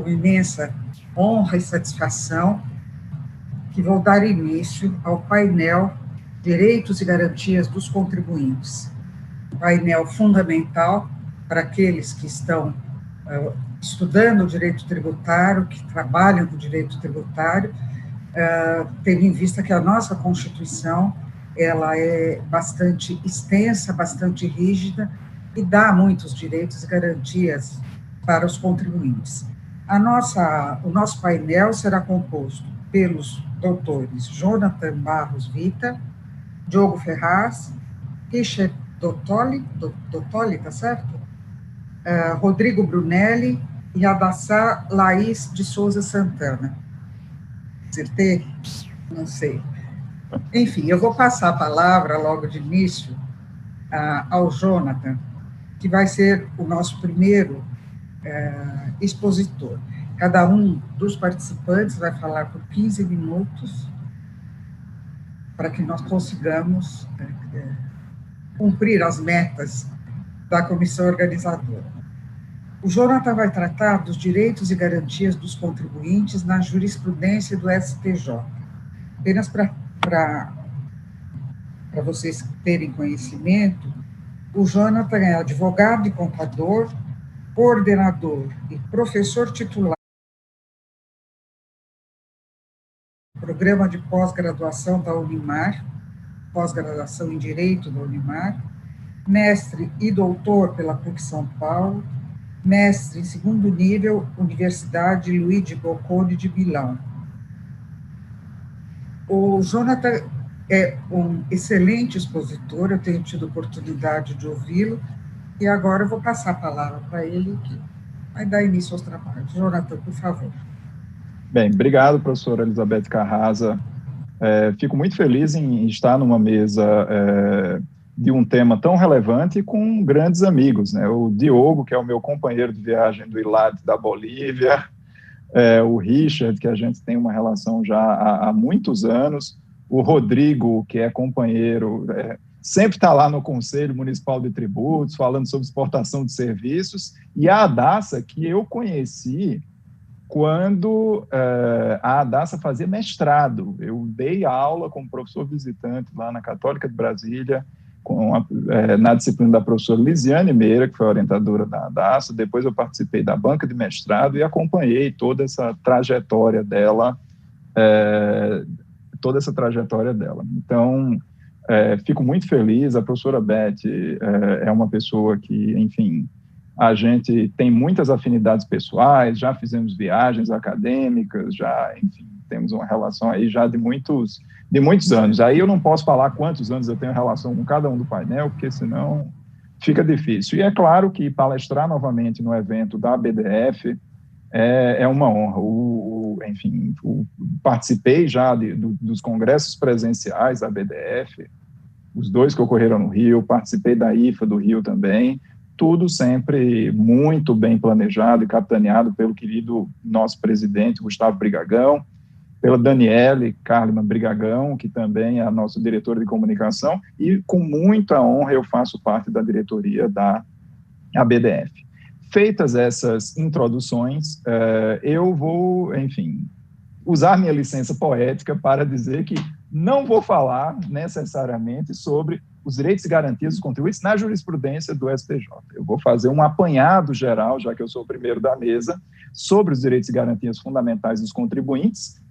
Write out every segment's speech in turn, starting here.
com imensa honra e satisfação que vou dar início ao painel Direitos e Garantias dos Contribuintes. Painel fundamental para aqueles que estão estudando o direito tributário, que trabalham com o direito tributário, tendo em vista que a nossa Constituição ela é bastante extensa, bastante rígida e dá muitos direitos e garantias para os contribuintes. O nosso painel será composto pelos doutores Jonathan Barros Vita, Diogo Ferraz, Richard Dottoli, tá certo? Rodrigo Brunelli e Adassar Laís de Souza Santana. Acertei? Não sei. Enfim, eu vou passar a palavra logo de início ao Jonathan, que vai ser o nosso primeiro expositor. Cada um dos participantes vai falar por 15 minutos para que nós consigamos cumprir as metas da comissão organizadora. O Jonathan vai tratar dos direitos e garantias dos contribuintes na jurisprudência do STJ. Apenas para vocês terem conhecimento, o Jonathan é advogado e contador, coordenador e professor titular do programa de pós-graduação da Unimar, pós-graduação em Direito da Unimar, mestre e doutor pela PUC São Paulo, mestre em segundo nível, Universidade Luigi Bocconi de Milão. O Jonathan é um excelente expositor, eu tenho tido oportunidade de ouvi-lo, e agora eu vou passar a palavra para ele, que vai dar início aos trabalhos. Jonathan, por favor. Bem, obrigado, professora Elizabeth Carrasa. Fico muito feliz em estar numa mesa de um tema tão relevante com grandes amigos, né? O Diogo, que é o meu companheiro de viagem do ILAD da Bolívia, o Richard, que a gente tem uma relação já há muitos anos, o Rodrigo, que é companheiro, sempre está lá no Conselho Municipal de Tributos, falando sobre exportação de serviços, e a Adassa, que eu conheci quando a Adassa fazia mestrado. Eu dei aula como professor visitante lá na Católica de Brasília, na disciplina da professora Lisiane Meira, que foi a orientadora da Adassa. Depois eu participei da banca de mestrado e acompanhei toda essa trajetória dela, Então, fico muito feliz. A professora Beth é uma pessoa que, enfim, a gente tem muitas afinidades pessoais, já fizemos viagens acadêmicas, enfim, temos uma relação aí já de muitos anos. Aí eu não posso falar quantos anos eu tenho relação com cada um do painel, porque senão fica difícil. E é claro que palestrar novamente no evento da ABDF é uma honra. Enfim, participei já dos congressos presenciais da ABDF, os dois que ocorreram no Rio, participei da IFA do Rio também, tudo sempre muito bem planejado e capitaneado pelo querido nosso presidente, Gustavo Brigagão, pela Daniele Carliman Brigagão, que também é a nossa diretora de comunicação, e com muita honra eu faço parte da diretoria da ABDF. Feitas essas introduções, eu vou, enfim, usar minha licença poética para dizer que não vou falar necessariamente sobre os direitos e garantias dos contribuintes na jurisprudência do STJ. Eu vou fazer um apanhado geral, já que eu sou o primeiro da mesa, sobre os direitos e garantias fundamentais dos contribuintes,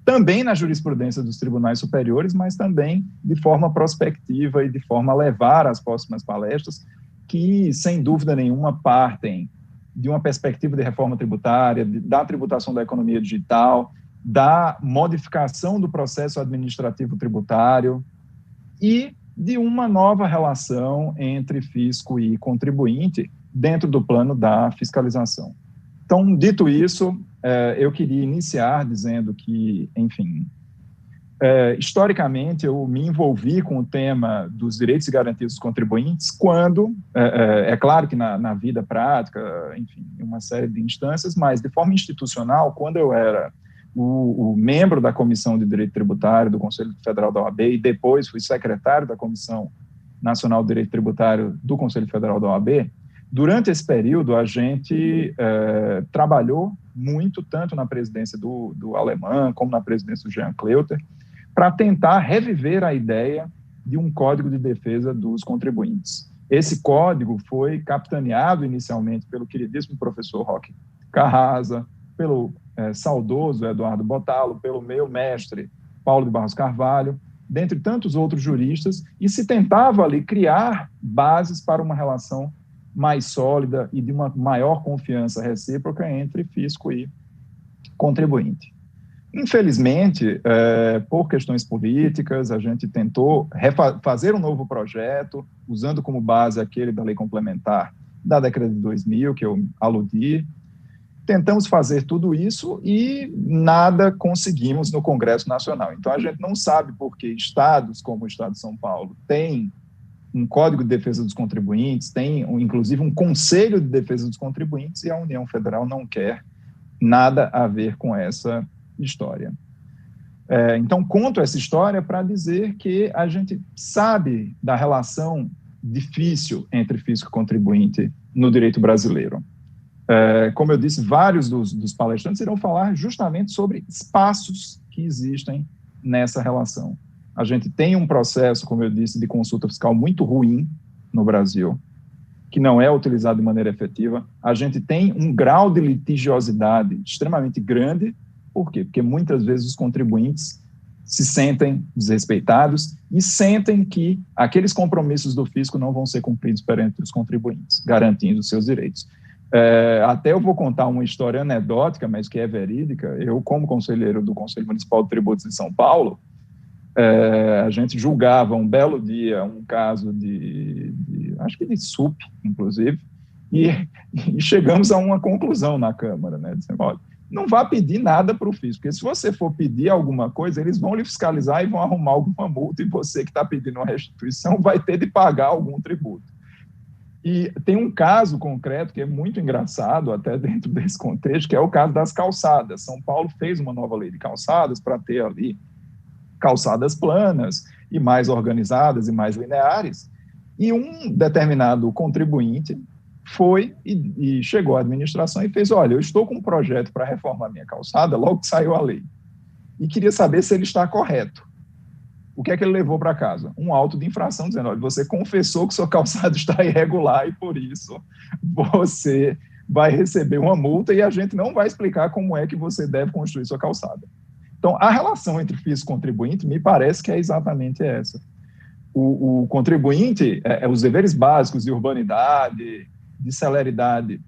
também na jurisprudência dos tribunais superiores, mas também de forma prospectiva e de forma a levar às próximas palestras, que, sem dúvida nenhuma, partem de uma perspectiva de reforma tributária, da tributação da economia digital, da modificação do processo administrativo tributário e de uma nova relação entre fisco e contribuinte dentro do plano da fiscalização. Então, dito isso, eu queria iniciar dizendo que, enfim, historicamente eu me envolvi com o tema dos direitos e garantias dos contribuintes quando, é claro que na vida prática, enfim, em uma série de instâncias, mas de forma institucional, quando eu era o membro da Comissão de Direito Tributário do Conselho Federal da OAB e depois fui secretário da Comissão Nacional de Direito Tributário do Conselho Federal da OAB, Durante esse período, a gente trabalhou muito, tanto na presidência do Alemão, como na presidência do Jean Cleuter, para tentar reviver a ideia de um código de defesa dos contribuintes. Esse código foi capitaneado inicialmente pelo queridíssimo professor Roque Carrasa, pelo saudoso Eduardo Botelho, pelo meu mestre Paulo de Barros Carvalho, dentre tantos outros juristas, e se tentava ali criar bases para uma relação mais sólida e de uma maior confiança recíproca entre fisco e contribuinte. Infelizmente, por questões políticas, a gente tentou fazer um novo projeto, usando como base aquele da lei complementar da década de 2000, que eu aludi. Tentamos fazer tudo isso e nada conseguimos no Congresso Nacional. Então, a gente não sabe por que estados como o Estado de São Paulo têm um Código de Defesa dos Contribuintes, tem inclusive um Conselho de Defesa dos Contribuintes, e a União Federal não quer nada a ver com essa história. Então, conto essa história para dizer que a gente sabe da relação difícil entre fisco e contribuinte no direito brasileiro. Como eu disse, vários dos palestrantes irão falar justamente sobre espaços que existem nessa relação. A gente tem um processo, como eu disse, de consulta fiscal muito ruim no Brasil, que não é utilizado de maneira efetiva. A gente tem um grau de litigiosidade extremamente grande. Por quê? Porque muitas vezes os contribuintes se sentem desrespeitados e sentem que aqueles compromissos do fisco não vão ser cumpridos perante os contribuintes, garantindo os seus direitos. Até eu vou contar uma história anedótica, mas que é verídica. Eu, como conselheiro do Conselho Municipal de Tributos de São Paulo, a gente julgava um belo dia um caso acho que de SUP, inclusive, e chegamos a uma conclusão na Câmara, né? Dizendo, olha, não vá pedir nada para o fisco, porque se você for pedir alguma coisa, eles vão lhe fiscalizar e vão arrumar alguma multa, e você que está pedindo uma restituição vai ter de pagar algum tributo. E tem um caso concreto que é muito engraçado, até dentro desse contexto, que é o caso das calçadas. São Paulo fez uma nova lei de calçadas para ter ali calçadas planas e mais organizadas e mais lineares, e um determinado contribuinte foi e chegou à administração e fez, olha, eu estou com um projeto para reformar minha calçada, logo que saiu a lei, e queria saber se ele está correto. O que é que ele levou para casa? Um auto de infração, dizendo, olha, você confessou que sua calçada está irregular e por isso você vai receber uma multa e a gente não vai explicar como é que você deve construir sua calçada. Então, a relação entre fisco e contribuinte me parece que é exatamente essa. O contribuinte, os deveres básicos de urbanidade, de celeridade,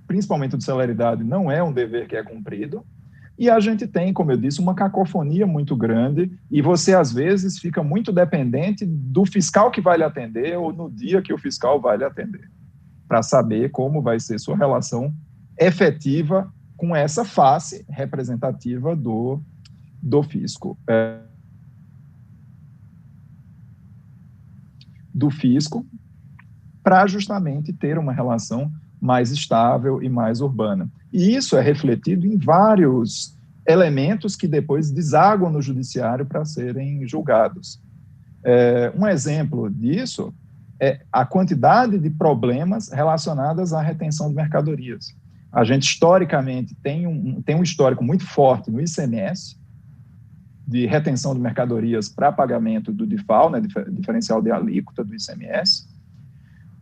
principalmente de celeridade, não é um dever que é cumprido, e a gente tem, como eu disse, uma cacofonia muito grande, e você, às vezes, fica muito dependente do fiscal que vai lhe atender ou no dia que o fiscal vai lhe atender, para saber como vai ser sua relação efetiva com essa face representativa do fisco. Do fisco, para justamente ter uma relação mais estável e mais urbana. E isso é refletido em vários elementos que depois desaguam no judiciário para serem julgados. Um exemplo disso é a quantidade de problemas relacionados à retenção de mercadorias. A gente, historicamente, tem um histórico muito forte no ICMS, de retenção de mercadorias para pagamento do DIFAL, né, diferencial de alíquota do ICMS.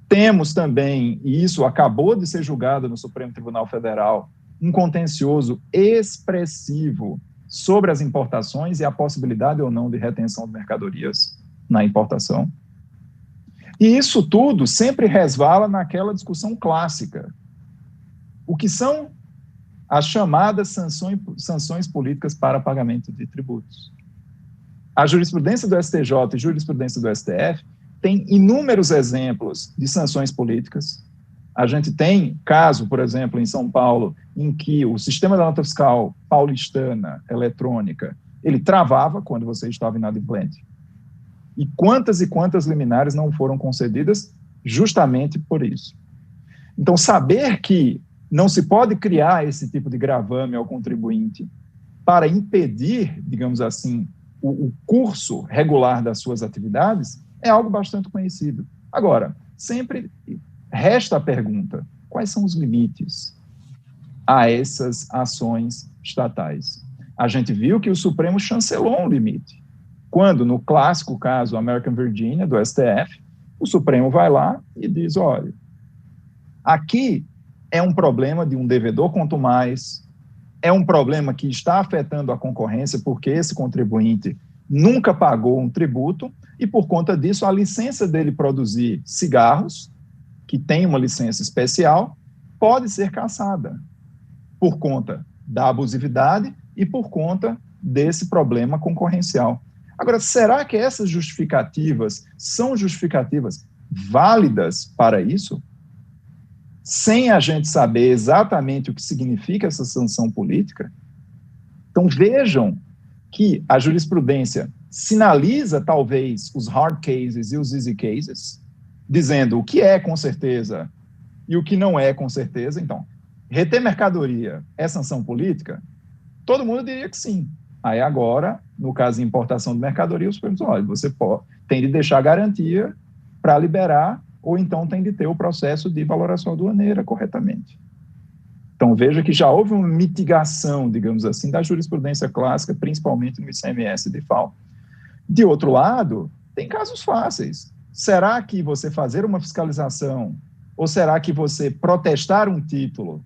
Temos também, e isso acabou de ser julgado no Supremo Tribunal Federal, um contencioso expressivo sobre as importações e a possibilidade ou não de retenção de mercadorias na importação. E isso tudo sempre resvala naquela discussão clássica. O que são as chamadas sanções políticas para pagamento de tributos? A jurisprudência do STJ e jurisprudência do STF tem inúmeros exemplos de sanções políticas. A gente tem caso, por exemplo, em São Paulo, em que o sistema da nota fiscal paulistana, eletrônica, ele travava quando você estava inadimplente. E quantas liminares não foram concedidas justamente por isso. Então, saber que não se pode criar esse tipo de gravame ao contribuinte para impedir, digamos assim, o curso regular das suas atividades é algo bastante conhecido. Agora, sempre resta a pergunta: quais são os limites a essas ações estatais? A gente viu que o Supremo chancelou um limite, quando, no clássico caso American Virginia, do STF, o Supremo vai lá e diz: olha, aqui é um problema de um devedor quanto mais, é um problema que está afetando a concorrência, porque esse contribuinte nunca pagou um tributo, e por conta disso a licença dele produzir cigarros, que tem uma licença especial, pode ser cassada por conta da abusividade e por conta desse problema concorrencial. Agora, será que essas justificativas são justificativas válidas para isso? Sem a gente saber exatamente o que significa essa sanção política? Então, vejam que a jurisprudência sinaliza, talvez, os hard cases e os easy cases, dizendo o que é com certeza e o que não é com certeza. Então, reter mercadoria é sanção política? Todo mundo diria que sim. Aí agora, no caso de importação de mercadoria, os Supremo diz: olha, você tem de deixar garantia para liberar, ou então tem de ter o processo de valoração aduaneira corretamente. Então, veja que já houve uma mitigação, digamos assim, da jurisprudência clássica, principalmente no ICMS de FAO. De outro lado, tem casos fáceis. Será que você fazer uma fiscalização, ou será que você protestar um título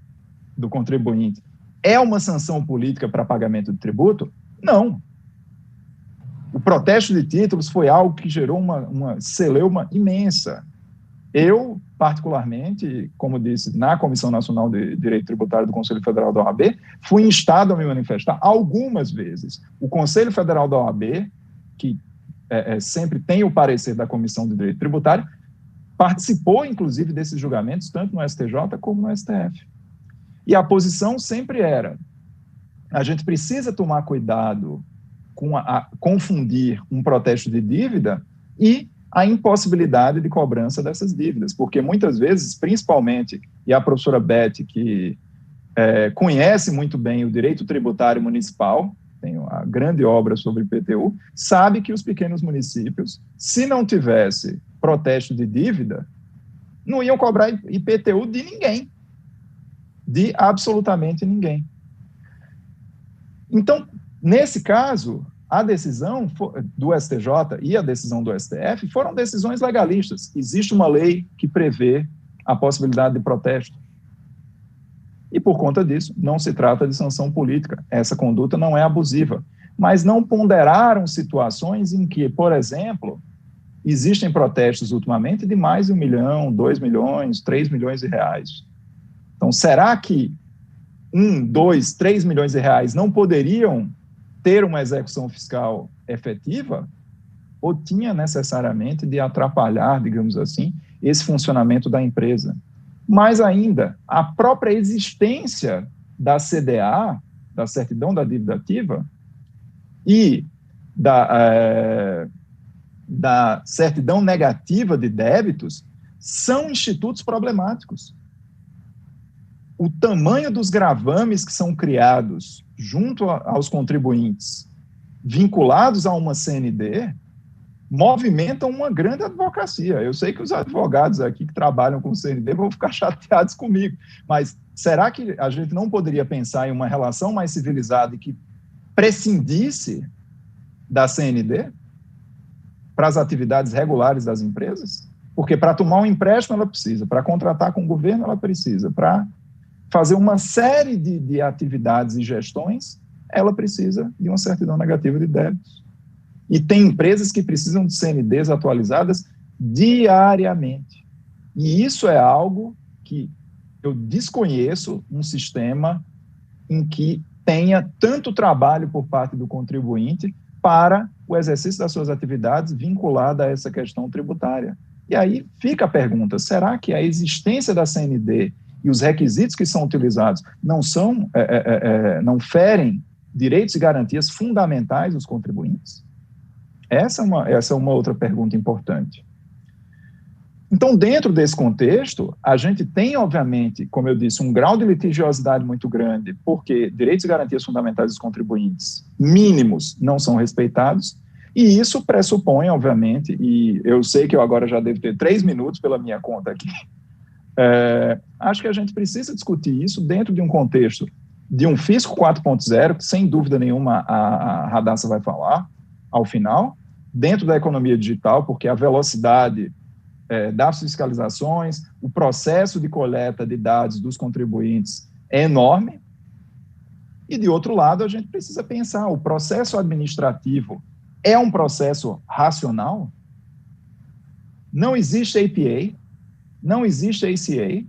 do contribuinte é uma sanção política para pagamento de tributo? Não. O protesto de títulos foi algo que gerou uma celeuma imensa. Eu, particularmente, como disse, na Comissão Nacional de Direito Tributário do Conselho Federal da OAB, fui instado a me manifestar algumas vezes. O Conselho Federal da OAB, que sempre tem o parecer da Comissão de Direito Tributário, participou, inclusive, desses julgamentos, tanto no STJ como no STF. E a posição sempre era: a gente precisa tomar cuidado com confundir um protesto de dívida e a impossibilidade de cobrança dessas dívidas, porque muitas vezes, principalmente, e a professora Beth, que conhece muito bem o direito tributário municipal, tem a grande obra sobre IPTU, sabe que os pequenos municípios, se não tivesse protesto de dívida, não iam cobrar IPTU de ninguém, de absolutamente ninguém. Então, nesse caso, a decisão do STJ e a decisão do STF foram decisões legalistas. Existe uma lei que prevê a possibilidade de protesto. E, por conta disso, não se trata de sanção política. Essa conduta não é abusiva. Mas não ponderaram situações em que, por exemplo, existem protestos ultimamente de mais de 1 milhão, 2 milhões, 3 milhões de reais. Então, será que 1, 2, 3 milhões de reais não poderiam ter uma execução fiscal efetiva, ou tinha necessariamente de atrapalhar, digamos assim, esse funcionamento da empresa? Mais ainda, a própria existência da CDA, da certidão da dívida ativa, e da certidão negativa de débitos, são institutos problemáticos. O tamanho dos gravames que são criados junto aos contribuintes vinculados a uma CND movimentam uma grande advocacia. Eu sei que os advogados aqui que trabalham com CND vão ficar chateados comigo, mas será que a gente não poderia pensar em uma relação mais civilizada e que prescindisse da CND para as atividades regulares das empresas? Porque para tomar um empréstimo ela precisa, para contratar com o governo ela precisa, para fazer uma série de atividades e gestões, ela precisa de uma certidão negativa de débitos. E tem empresas que precisam de CNDs atualizadas diariamente. E isso é algo que eu desconheço, um sistema em que tenha tanto trabalho por parte do contribuinte para o exercício das suas atividades vinculada a essa questão tributária. E aí fica a pergunta: será que a existência da CND e os requisitos que são utilizados não ferem direitos e garantias fundamentais dos contribuintes? Essa é uma outra pergunta importante. Então, dentro desse contexto, a gente tem, obviamente, como eu disse, um grau de litigiosidade muito grande, porque direitos e garantias fundamentais dos contribuintes mínimos não são respeitados, e isso pressupõe, obviamente, e eu sei que eu agora já devo ter 3 minutos pela minha conta aqui, Acho que a gente precisa discutir isso dentro de um contexto de um fisco 4.0, que sem dúvida nenhuma a Radassa vai falar ao final, dentro da economia digital, porque a velocidade das fiscalizações, o processo de coleta de dados dos contribuintes é enorme. E, de outro lado, a gente precisa pensar, o processo administrativo é um processo racional? Não existe APA, não existe ACA,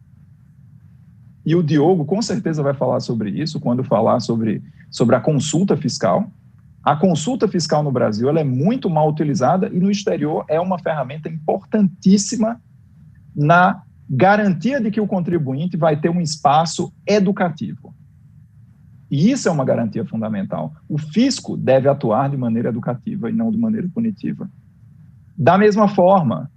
e o Diogo com certeza vai falar sobre isso quando falar sobre a consulta fiscal. A consulta fiscal no Brasil ela é muito mal utilizada e no exterior é uma ferramenta importantíssima na garantia de que o contribuinte vai ter um espaço educativo. E isso é uma garantia fundamental. O fisco deve atuar de maneira educativa e não de maneira punitiva. Da mesma forma,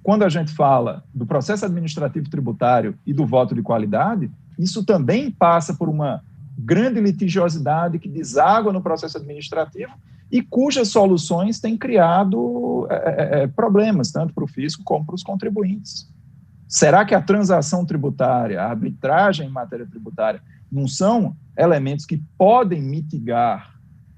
quando a gente fala do processo administrativo tributário e do voto de qualidade, isso também passa por uma grande litigiosidade que deságua no processo administrativo e cujas soluções têm criado problemas, tanto para o fisco como para os contribuintes. Será que a transação tributária, a arbitragem em matéria tributária, não são elementos que podem mitigar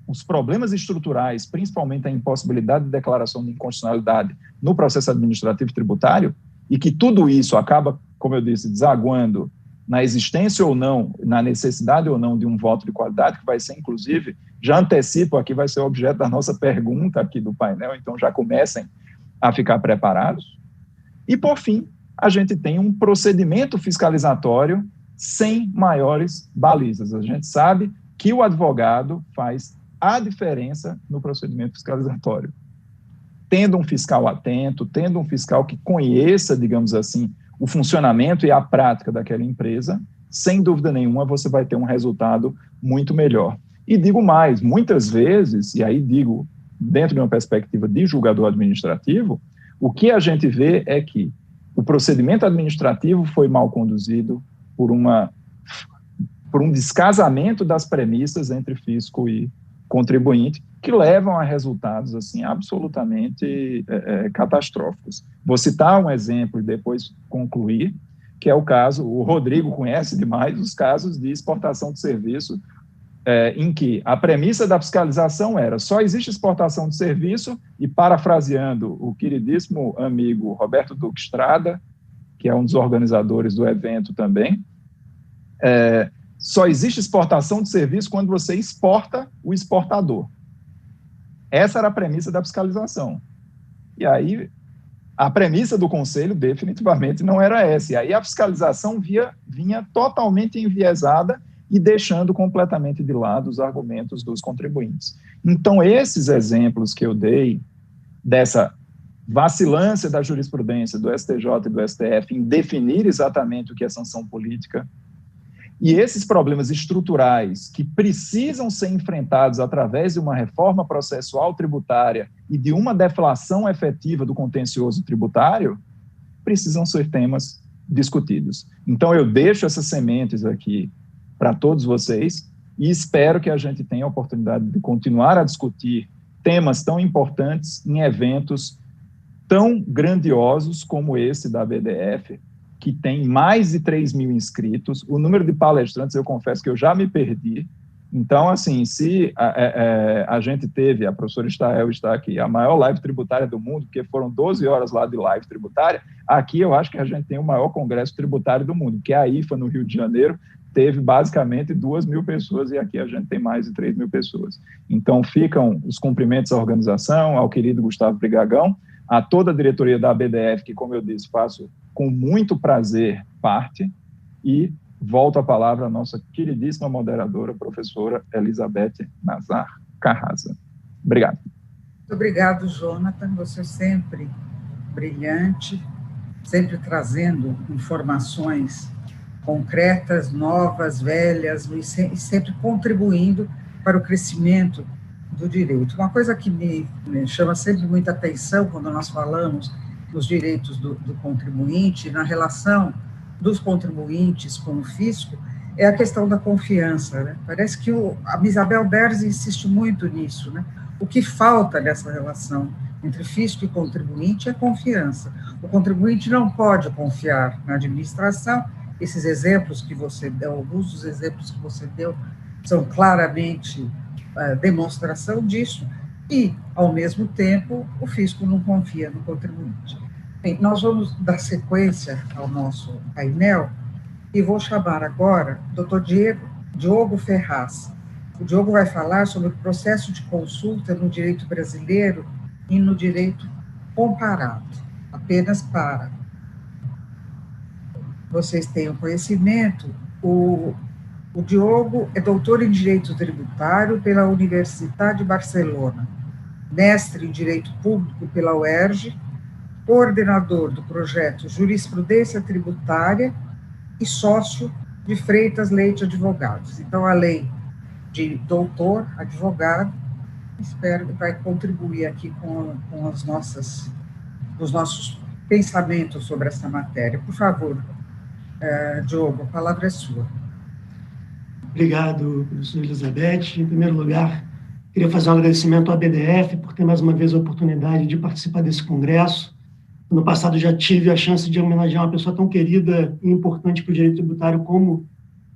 os problemas estruturais, principalmente a impossibilidade de declaração de inconstitucionalidade no processo administrativo tributário, e que tudo isso acaba, como eu disse, desaguando na existência ou não, na necessidade ou não de um voto de qualidade, que vai ser, inclusive, já antecipo aqui, vai ser objeto da nossa pergunta aqui do painel, então já comecem a ficar preparados. E, por fim, a gente tem um procedimento fiscalizatório sem maiores balizas. A gente sabe que o advogado faz a diferença no procedimento fiscalizatório. Tendo um fiscal atento, tendo um fiscal que conheça, digamos assim, o funcionamento e a prática daquela empresa, sem dúvida nenhuma você vai ter um resultado muito melhor. E digo mais, muitas vezes, e aí digo dentro de uma perspectiva de julgador administrativo, o que a gente vê é que o procedimento administrativo foi mal conduzido por um descasamento das premissas entre fisco e contribuinte, que levam a resultados assim, absolutamente catastróficos. Vou citar um exemplo e depois concluir, que é o caso, o Rodrigo conhece demais os casos de exportação de serviço, em que a premissa da fiscalização era só existe exportação de serviço, e parafraseando o queridíssimo amigo Roberto Duque Estrada, que é um dos organizadores do evento também, só existe exportação de serviço quando você exporta o exportador. Essa era a premissa da fiscalização. E aí, a premissa do Conselho definitivamente não era essa. E aí a fiscalização vinha totalmente enviesada e deixando completamente de lado os argumentos dos contribuintes. Então, esses exemplos que eu dei dessa vacilância da jurisprudência do STJ e do STF em definir exatamente o que é sanção política, e esses problemas estruturais que precisam ser enfrentados através de uma reforma processual tributária e de uma deflação efetiva do contencioso tributário, precisam ser temas discutidos. Então, eu deixo essas sementes aqui para todos vocês e espero que a gente tenha a oportunidade de continuar a discutir temas tão importantes em eventos tão grandiosos como esse da BDF, que tem mais de 3 mil inscritos. O número de palestrantes, eu confesso que eu já me perdi. Então, assim, se a gente teve, a professora Estael está aqui, a maior live tributária do mundo, porque foram 12 horas lá de live tributária, aqui eu acho que a gente tem o maior congresso tributário do mundo, que é a IFA, no Rio de Janeiro, teve basicamente 2 mil pessoas, e aqui a gente tem mais de 3 mil pessoas. Então, ficam os cumprimentos à organização, ao querido Gustavo Brigagão, a toda a diretoria da BDF, que, como eu disse, faço com muito prazer parte, e volto a palavra à nossa queridíssima moderadora, professora Elizabeth Nazar Carrasa. Obrigado. Muito obrigado, Jonathan, você sempre brilhante, sempre trazendo informações concretas, novas, velhas, e sempre contribuindo para o crescimento do direito. Uma coisa que me chama sempre muita atenção quando nós falamos dos direitos do contribuinte, na relação dos contribuintes com o fisco, é a questão da confiança, né? Parece que a Isabel Berzi insiste muito nisso, né? O que falta nessa relação entre fisco e contribuinte é confiança. O contribuinte não pode confiar na administração. Esses exemplos que você deu, alguns dos exemplos que você deu, são claramente demonstração disso, e, ao mesmo tempo, o fisco não confia no contribuinte. Bem, nós vamos dar sequência ao nosso painel, e vou chamar agora o Dr. Diogo Ferraz. O Diogo vai falar sobre o processo de consulta no direito brasileiro e no direito comparado, apenas para vocês tenham conhecimento. O Diogo é doutor em Direito Tributário pela Universidade de Barcelona, mestre em Direito Público pela UERJ, coordenador do projeto Jurisprudência Tributária e sócio de Freitas Leite Advogados. Então, além de doutor, advogado, espero que vai contribuir aqui com os nossos pensamentos sobre essa matéria. Por favor, Diogo, a palavra é sua. Obrigado, professora Elizabeth. Em primeiro lugar, queria fazer um agradecimento à BDF por ter mais uma vez a oportunidade de participar desse congresso. No passado já tive a chance de homenagear uma pessoa tão querida e importante para o direito tributário como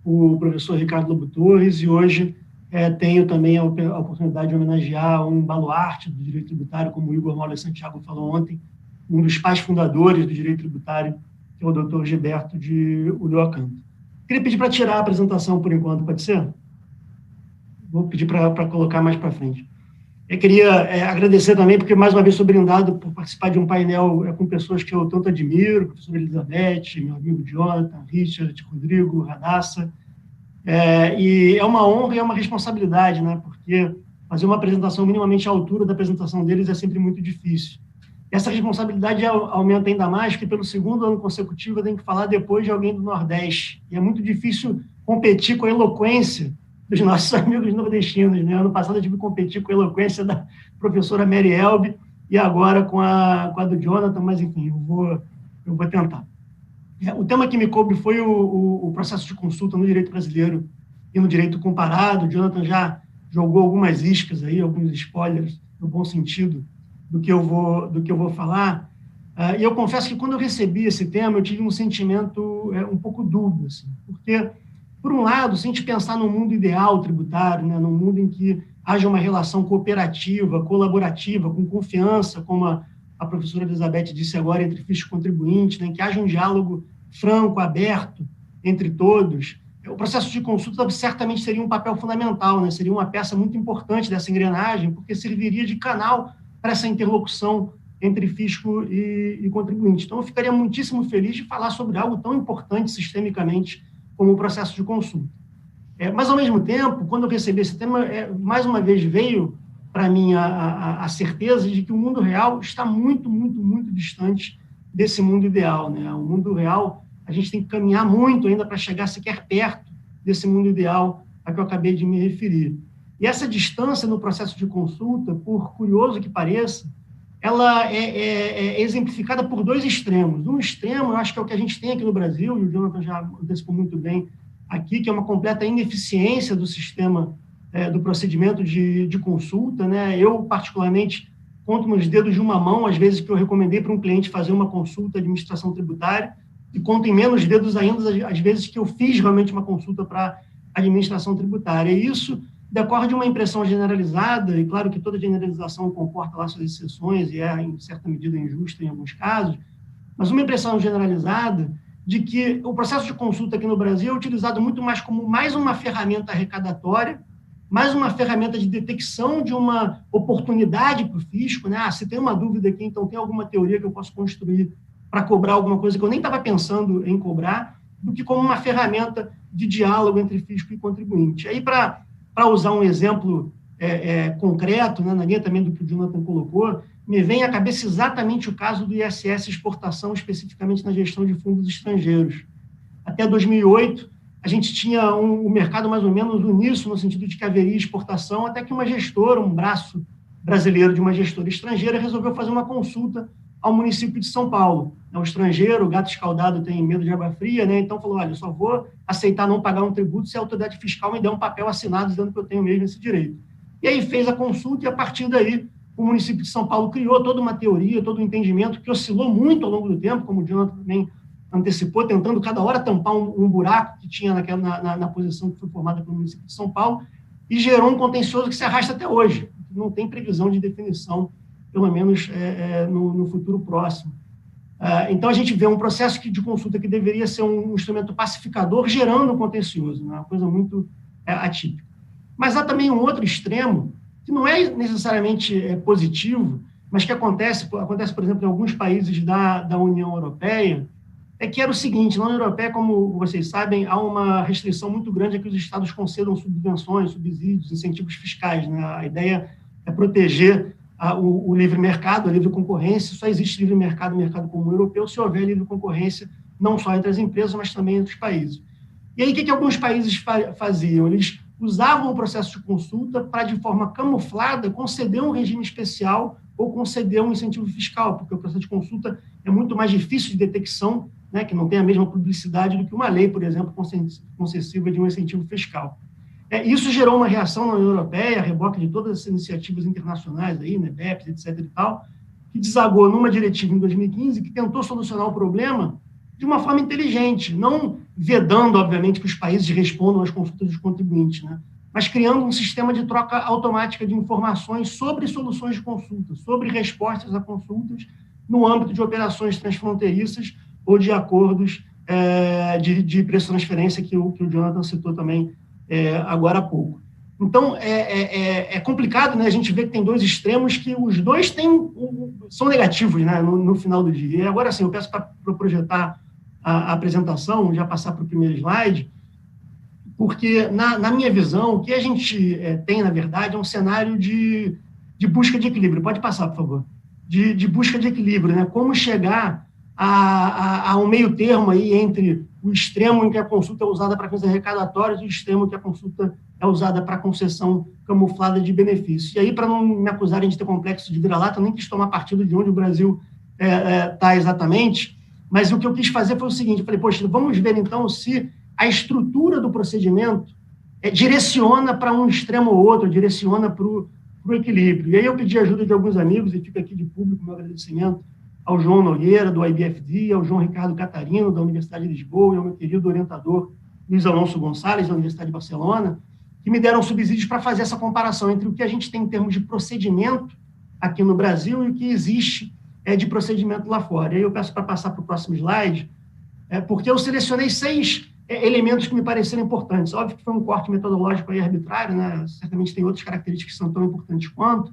o professor Ricardo Lobo Torres, e hoje tenho também a oportunidade de homenagear um baluarte do direito tributário, como o Igor Maule Santiago falou ontem, um dos pais fundadores do direito tributário, que é o doutor Gilberto de Ulloacanto. Queria pedir para tirar a apresentação por enquanto, pode ser? Vou pedir para colocar mais para frente. Eu queria agradecer também, porque mais uma vez sou brindado por participar de um painel com pessoas que eu tanto admiro, a professora Elizabeth, meu amigo Jonathan, Richard, Rodrigo, Radassa, e é uma honra e é uma responsabilidade, né, porque fazer uma apresentação minimamente à altura da apresentação deles é sempre muito difícil. Essa responsabilidade aumenta ainda mais, porque pelo segundo ano consecutivo eu tenho que falar depois de alguém do Nordeste, e é muito difícil competir com a eloquência dos nossos amigos nordestinos, né? Ano passado eu tive que competir com a eloquência da professora Mary Elbe e agora com a do Jonathan, mas enfim, eu vou tentar. O tema que me coube foi o processo de consulta no direito brasileiro e no direito comparado. O Jonathan já jogou algumas iscas aí, alguns spoilers, no bom sentido, do que eu vou falar. E eu confesso que quando eu recebi esse tema, eu tive um sentimento um pouco dúbio, assim, porque, por um lado, se a gente pensar no mundo ideal tributário, né, num mundo em que haja uma relação cooperativa, colaborativa, com confiança, como a professora Elizabeth disse agora, entre fisco e contribuinte, né, que haja um diálogo franco, aberto entre todos, o processo de consulta certamente seria um papel fundamental, né, seria uma peça muito importante dessa engrenagem, porque serviria de canal para essa interlocução entre fisco e contribuinte. Então, eu ficaria muitíssimo feliz de falar sobre algo tão importante sistemicamente como o processo de consulta. Mas, ao mesmo tempo, quando eu recebi esse tema, mais uma vez veio para mim a certeza de que o mundo real está muito, muito, muito distante desse mundo ideal, né? O mundo real, a gente tem que caminhar muito ainda para chegar sequer perto desse mundo ideal a que eu acabei de me referir. E essa distância no processo de consulta, por curioso que pareça, ela é exemplificada por dois extremos. Um extremo, eu acho que é o que a gente tem aqui no Brasil, e o Jonathan já antecipou muito bem aqui, que é uma completa ineficiência do sistema, do procedimento de consulta, né? Eu, particularmente, conto nos dedos de uma mão, às vezes, que eu recomendei para um cliente fazer uma consulta de administração tributária, e conto em menos dedos ainda, às vezes, que eu fiz realmente uma consulta para administração tributária. E isso decorre de uma impressão generalizada, e claro que toda generalização comporta lá suas exceções e é, em certa medida, injusta em alguns casos, mas uma impressão generalizada de que o processo de consulta aqui no Brasil é utilizado muito mais como mais uma ferramenta arrecadatória, mais uma ferramenta de detecção de uma oportunidade para o fisco, né? Se tem uma dúvida aqui, então tem alguma teoria que eu posso construir para cobrar alguma coisa que eu nem estava pensando em cobrar, do que como uma ferramenta de diálogo entre fisco e contribuinte. Aí, para usar um exemplo concreto, né, na linha também do que o Jonathan colocou, me vem à cabeça exatamente o caso do ISS exportação, especificamente na gestão de fundos estrangeiros. Até 2008, a gente tinha um mercado mais ou menos uníssono, no sentido de que haveria exportação, até que uma gestora, um braço brasileiro de uma gestora estrangeira, resolveu fazer uma consulta ao município de São Paulo. O estrangeiro, o gato escaldado tem medo de água fria, né? Então falou, olha, eu só vou aceitar não pagar um tributo se a autoridade fiscal me der um papel assinado dizendo que eu tenho mesmo esse direito. E aí fez a consulta e, a partir daí, o município de São Paulo criou toda uma teoria, todo um entendimento que oscilou muito ao longo do tempo, como o Jonathan também antecipou, tentando cada hora tampar um buraco que tinha na posição que foi formada pelo município de São Paulo, e gerou um contencioso que se arrasta até hoje. Não tem previsão de definição, pelo menos no futuro próximo. Então, a gente vê um processo de consulta que deveria ser um instrumento pacificador, gerando um contencioso, né? Uma coisa muito atípica. Mas há também um outro extremo, que não é necessariamente positivo, mas que acontece, por exemplo, em alguns países da União Europeia, que era o seguinte: na União Europeia, como vocês sabem, há uma restrição muito grande a que os estados concedam subvenções, subsídios, incentivos fiscais, né? A ideia é proteger o livre mercado, a livre concorrência. Só existe livre mercado, mercado comum europeu, se houver livre concorrência, não só entre as empresas, mas também entre os países. E aí, o que alguns países faziam? Eles usavam o processo de consulta para, de forma camuflada, conceder um regime especial ou conceder um incentivo fiscal, porque o processo de consulta é muito mais difícil de detecção, né, que não tem a mesma publicidade do que uma lei, por exemplo, concessiva de um incentivo fiscal. Isso gerou uma reação na União Europeia, a reboque de todas as iniciativas internacionais, aí, né, BEPS, etc. e tal, que desagou numa diretiva em 2015 que tentou solucionar o problema de uma forma inteligente, não vedando, obviamente, que os países respondam às consultas dos contribuintes, né, mas criando um sistema de troca automática de informações sobre soluções de consulta, sobre respostas a consultas no âmbito de operações transfronteiriças ou de acordos de preço-transferência que o Jonathan citou também agora há pouco. Então, é complicado, né? A gente vê que tem dois extremos que os dois são negativos, né, no final do dia. E agora, sim, eu peço para projetar a apresentação, já passar para o primeiro slide, porque, na minha visão, o que a gente tem, na verdade, é um cenário de busca de equilíbrio. Pode passar, por favor. De busca de equilíbrio, né? Como chegar a um meio termo aí entre o extremo em que a consulta é usada para fins arrecadatórios e o extremo que a consulta é usada para concessão camuflada de benefícios. E aí, para não me acusarem de ter complexo de vira-lata, eu nem quis tomar partido de onde o Brasil está exatamente, mas o que eu quis fazer foi o seguinte: eu falei, poxa, vamos ver então se a estrutura do procedimento direciona para um extremo ou outro, direciona para o equilíbrio. E aí eu pedi ajuda de alguns amigos, e fica aqui de público meu agradecimento ao João Nogueira, do IBFD, ao João Ricardo Catarino, da Universidade de Lisboa, e ao meu querido orientador Luiz Alonso Gonçalves, da Universidade de Barcelona, que me deram subsídios para fazer essa comparação entre o que a gente tem em termos de procedimento aqui no Brasil e o que existe de procedimento lá fora. E aí eu peço para passar para o próximo slide, porque eu selecionei 6 elementos que me pareceram importantes. Óbvio que foi um corte metodológico aí arbitrário, né? Certamente tem outras características que são tão importantes quanto,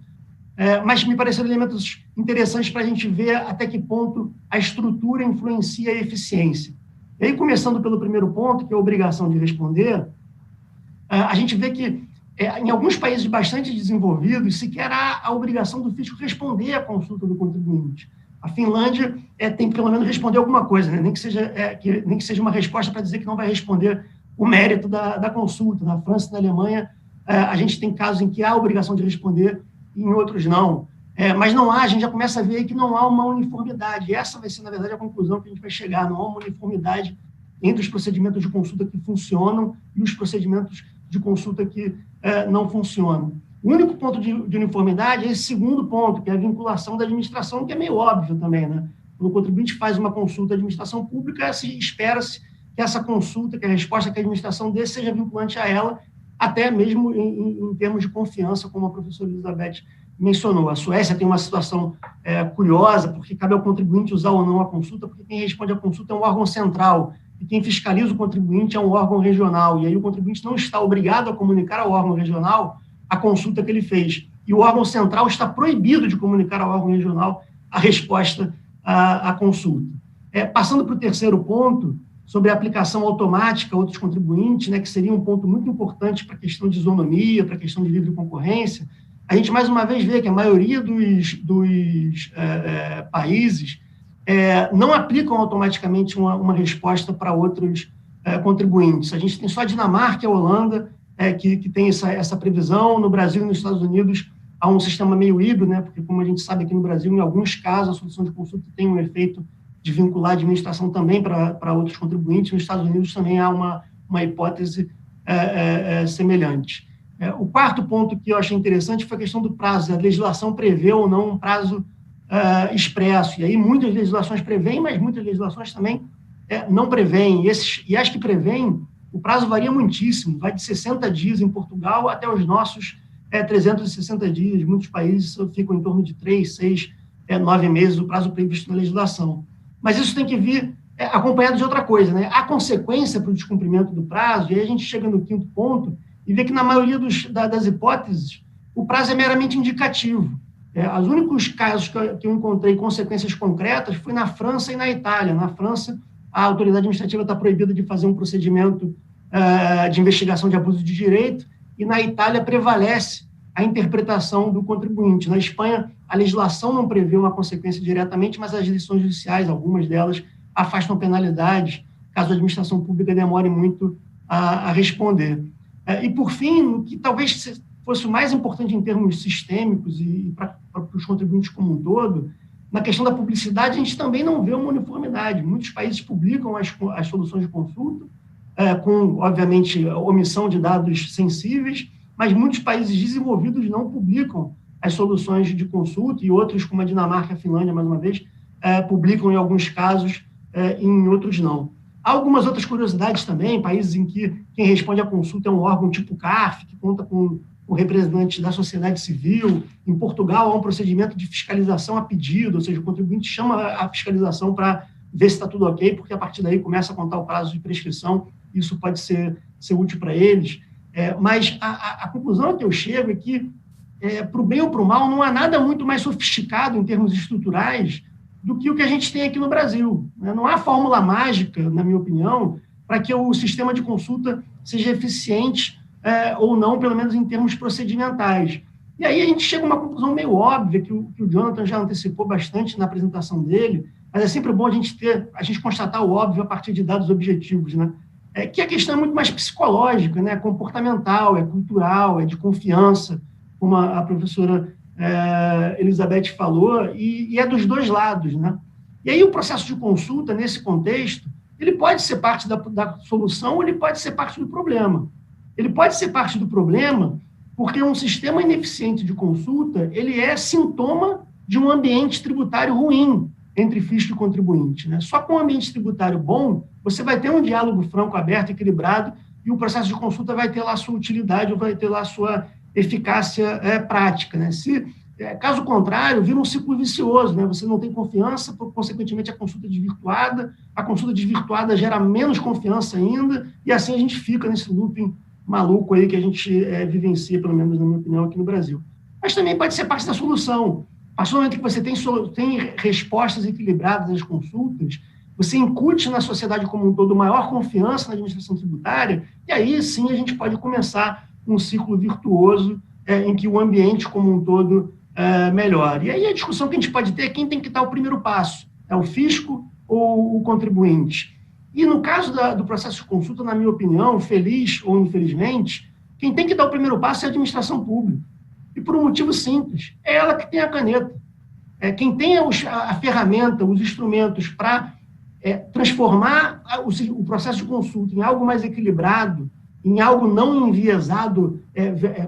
mas me pareceram elementos interessantes para a gente ver até que ponto a estrutura influencia a eficiência. E aí, começando pelo primeiro ponto, que é a obrigação de responder, a gente vê que, em alguns países bastante desenvolvidos, sequer há a obrigação do fisco responder à consulta do contribuinte. A Finlândia tem que, pelo menos, responder alguma coisa, né? nem que seja uma resposta para dizer que não vai responder o mérito da consulta. Na França e na Alemanha, a gente tem casos em que há a obrigação de responder, em outros não. Mas não há, a gente já começa a ver que não há uma uniformidade. Essa vai ser, na verdade, a conclusão que a gente vai chegar. Não há uma uniformidade entre os procedimentos de consulta que funcionam e os procedimentos de consulta que não funcionam. O único ponto de uniformidade é esse segundo ponto, que é a vinculação da administração, que é meio óbvio também, né? Quando o contribuinte faz uma consulta à administração pública, espera-se que essa consulta, que a resposta que a administração dê, seja vinculante a ela, até mesmo em termos de confiança, como a professora Elizabeth mencionou. A Suécia tem uma situação curiosa, porque cabe ao contribuinte usar ou não a consulta, porque quem responde à consulta é um órgão central, e quem fiscaliza o contribuinte é um órgão regional, e aí o contribuinte não está obrigado a comunicar ao órgão regional a consulta que ele fez, e o órgão central está proibido de comunicar ao órgão regional a resposta à consulta. Passando para o terceiro ponto, sobre a aplicação automática a outros contribuintes, né, que seria um ponto muito importante para a questão de isonomia, para a questão de livre concorrência, a gente, mais uma vez, vê que a maioria dos países não aplicam automaticamente uma resposta para outros contribuintes. A gente tem só a Dinamarca e a Holanda que tem essa previsão. No Brasil e nos Estados Unidos há um sistema meio híbrido, né, porque, como a gente sabe aqui no Brasil, em alguns casos, a solução de consulta tem um efeito de vincular a administração também para outros contribuintes. Nos Estados Unidos também há uma hipótese semelhante. O quarto ponto que eu achei interessante foi a questão do prazo. A legislação prevê ou não um prazo expresso. E aí muitas legislações prevêem, mas muitas legislações também não prevêem. E as que prevêem, o prazo varia muitíssimo. Vai de 60 dias em Portugal até os nossos 360 dias. Muitos países ficam em torno de 3, 6, 9 meses o prazo previsto na legislação. Mas isso tem que vir acompanhado de outra coisa, né? Há consequência para o descumprimento do prazo, e aí a gente chega no quinto ponto e vê que, na maioria das hipóteses, o prazo é meramente indicativo. Os únicos casos que eu encontrei consequências concretas foi na França e na Itália. Na França, a autoridade administrativa está proibida de fazer um procedimento de investigação de abuso de direito, e na Itália prevalece a interpretação do contribuinte. Na Espanha, a legislação não prevê uma consequência diretamente, mas as decisões judiciais, algumas delas, afastam penalidades, caso a administração pública demore muito a responder. E, por fim, o que talvez fosse o mais importante em termos sistêmicos e para os contribuintes como um todo, na questão da publicidade, a gente também não vê uma uniformidade. Muitos países publicam as soluções de consulta, com, obviamente, omissão de dados sensíveis, mas muitos países desenvolvidos não publicam as soluções de consulta, e outros, como a Dinamarca e a Finlândia, mais uma vez, publicam em alguns casos, em outros não. Há algumas outras curiosidades também, países em que quem responde à consulta é um órgão tipo CARF, que conta com representantes da sociedade civil. Em Portugal, há um procedimento de fiscalização a pedido, ou seja, o contribuinte chama a fiscalização para ver se está tudo ok, porque a partir daí começa a contar o prazo de prescrição, isso pode ser útil para eles. Mas a conclusão que eu chego é que, para o bem ou para o mal, não há nada muito mais sofisticado em termos estruturais do que o que a gente tem aqui no Brasil. Não há fórmula mágica, na minha opinião, para que o sistema de consulta seja eficiente ou não, pelo menos em termos procedimentais. E aí a gente chega a uma conclusão meio óbvia, que o Jonathan já antecipou bastante na apresentação dele, mas é sempre bom a gente constatar o óbvio a partir de dados objetivos, né? Que a questão é muito mais psicológica, né? Comportamental, cultural, de confiança, como a professora Elizabeth falou, e é dos dois lados, né? E aí o processo de consulta, nesse contexto, ele pode ser parte da solução ou ele pode ser parte do problema. Ele pode ser parte do problema porque um sistema ineficiente de consulta, ele é sintoma de um ambiente tributário ruim entre fisco e contribuinte, né? Só com um ambiente tributário bom, você vai ter um diálogo franco, aberto, equilibrado, e o processo de consulta vai ter lá a sua utilidade, ou vai ter lá a sua eficácia prática, né? Caso contrário, vira um ciclo vicioso, né? Você não tem confiança, consequentemente a consulta desvirtuada gera menos confiança ainda, e assim a gente fica nesse looping maluco aí que a gente vivencia, pelo menos na minha opinião, aqui no Brasil. Mas também pode ser parte da solução. A partir do momento que você tem respostas equilibradas às consultas, você incute na sociedade como um todo maior confiança na administração tributária, e aí sim a gente pode começar um ciclo virtuoso em que o ambiente como um todo melhore. E aí a discussão que a gente pode ter é quem tem que dar o primeiro passo, é o fisco ou o contribuinte. E no caso do processo de consulta, na minha opinião, feliz ou infelizmente, quem tem que dar o primeiro passo é a administração pública. E por um motivo simples, é ela que tem a caneta. Quem tem a ferramenta, os instrumentos para transformar o processo de consulta em algo mais equilibrado, em algo não enviesado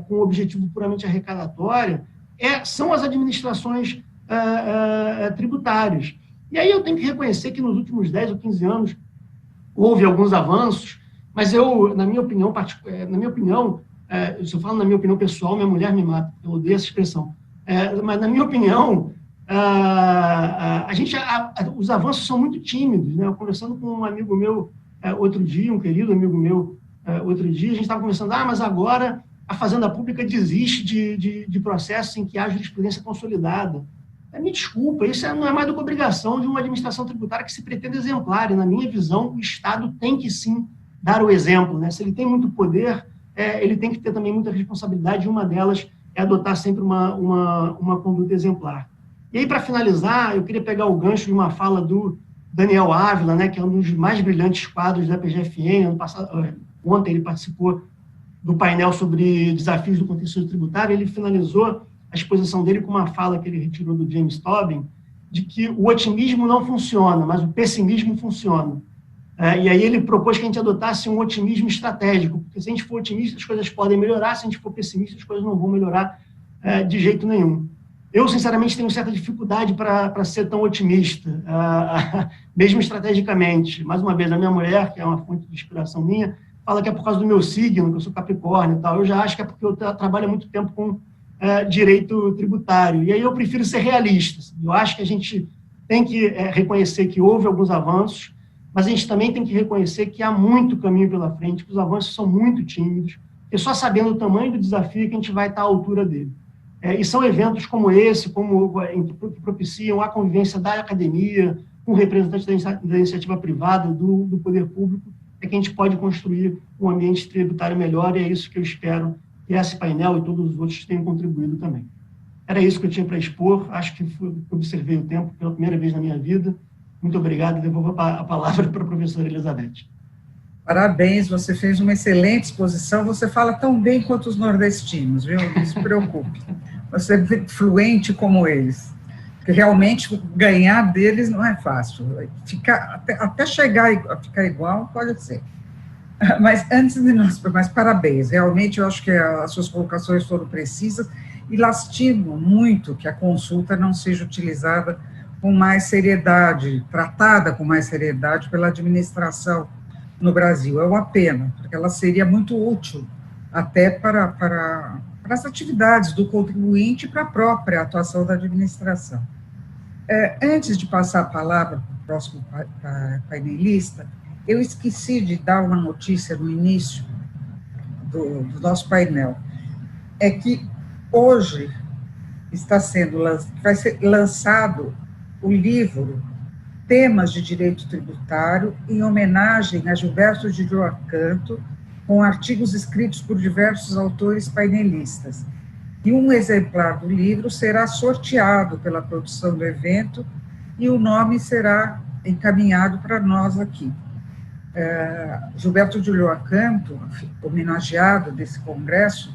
com objetivo puramente arrecadatório, são as administrações tributárias. E aí eu tenho que reconhecer que nos últimos 10 ou 15 anos houve alguns avanços, mas na minha opinião, se eu falo na minha opinião pessoal, minha mulher me mata, eu odeio essa expressão, mas na minha opinião, os avanços são muito tímidos, né? Eu conversando com um amigo meu outro dia, um querido amigo meu outro dia, a gente estava conversando, mas agora a Fazenda Pública desiste de processos em que há jurisprudência consolidada. Me desculpa, isso não é mais do que obrigação de uma administração tributária que se pretende exemplar, e na minha visão o Estado tem que sim dar o exemplo, né? Se ele tem muito poder, ele tem que ter também muita responsabilidade, e uma delas é adotar sempre uma conduta exemplar. E aí, para finalizar, eu queria pegar o gancho de uma fala do Daniel Ávila, né, que é um dos mais brilhantes quadros da PGFN. Ontem ele participou do painel sobre desafios do contencioso tributário. Ele finalizou a exposição dele com uma fala que ele retirou do James Tobin, de que o otimismo não funciona, mas o pessimismo funciona. E aí ele propôs que a gente adotasse um otimismo estratégico, porque se a gente for otimista, as coisas podem melhorar, se a gente for pessimista, as coisas não vão melhorar de jeito nenhum. Eu, sinceramente, tenho certa dificuldade para ser tão otimista, mesmo estrategicamente. Mais uma vez, a minha mulher, que é uma fonte de inspiração minha, fala que é por causa do meu signo, que eu sou Capricórnio e tal. Eu já acho que é porque eu trabalho há muito tempo com direito tributário. E aí eu prefiro ser realista. Eu acho que a gente tem que reconhecer que houve alguns avanços, mas a gente também tem que reconhecer que há muito caminho pela frente, que os avanços são muito tímidos, e só sabendo o tamanho do desafio que a gente vai estar à altura dele. E são eventos como esse, que propiciam a convivência da academia, com representantes da iniciativa privada, do poder público, que a gente pode construir um ambiente tributário melhor, e é isso que eu espero que esse painel e todos os outros tenham contribuído também. Era isso que eu tinha para expor, acho que observei o tempo pela primeira vez na minha vida. Muito obrigado, e devolvo a palavra para a professora Elizabeth. Parabéns, você fez uma excelente exposição, você fala tão bem quanto os nordestinos, viu? Não se preocupe. Você é fluente como eles. Porque realmente ganhar deles não é fácil. Até chegar a ficar igual, pode ser. Mas antes de nós, mas parabéns, realmente eu acho que as suas colocações foram precisas e lastimo muito que a consulta não seja utilizada com mais seriedade, tratada com mais seriedade pela administração no Brasil. É uma pena, porque ela seria muito útil até para as atividades do contribuinte e para a própria atuação da administração. Antes de passar a palavra para o próximo painelista, eu esqueci de dar uma notícia no início do nosso painel. É que hoje vai ser lançado o livro Temas de Direito Tributário, em homenagem a Gilberto de Lima Canto, com artigos escritos por diversos autores painelistas. E um exemplar do livro será sorteado pela produção do evento e o nome será encaminhado para nós aqui. Gilberto de Lima Canto, homenageado desse congresso,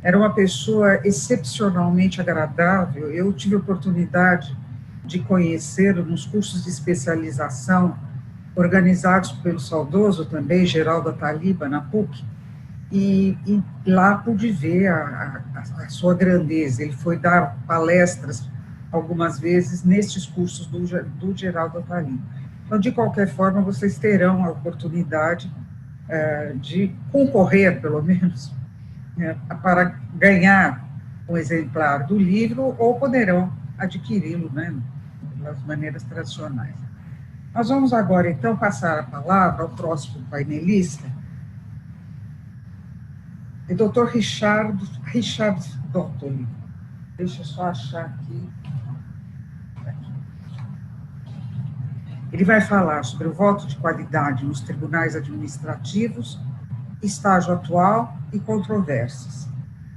era uma pessoa excepcionalmente agradável. Eu tive a oportunidade de conhecê-lo nos cursos de especialização organizados pelo saudoso também, Geraldo Ataliba, na PUC, e lá pude ver a sua grandeza. Ele foi dar palestras algumas vezes nesses cursos do Geraldo Ataliba. Então, de qualquer forma, vocês terão a oportunidade de concorrer, pelo menos, para ganhar um exemplar do livro, ou poderão adquiri-lo, né, das maneiras tradicionais. Nós vamos agora, então, passar a palavra ao próximo painelista, o Dr. Richard Dottoli. Deixa eu só achar aqui. Ele vai falar sobre o voto de qualidade nos tribunais administrativos, estágio atual e controvérsias.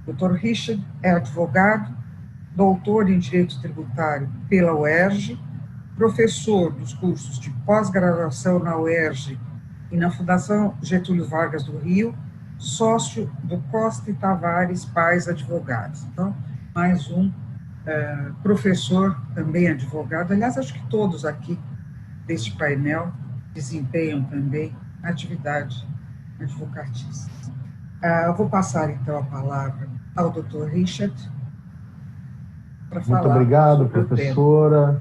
Dr. Richard é advogado, doutor em Direito Tributário pela UERJ, professor dos cursos de pós-graduação na UERJ e na Fundação Getúlio Vargas do Rio, sócio do Costa e Tavares Pais Advogados. Então, mais um professor, também advogado. Aliás, acho que todos aqui deste painel desempenham também atividade advocatícia. Eu vou passar, então, a palavra ao Dr. Richard para falar. Muito obrigado, professora.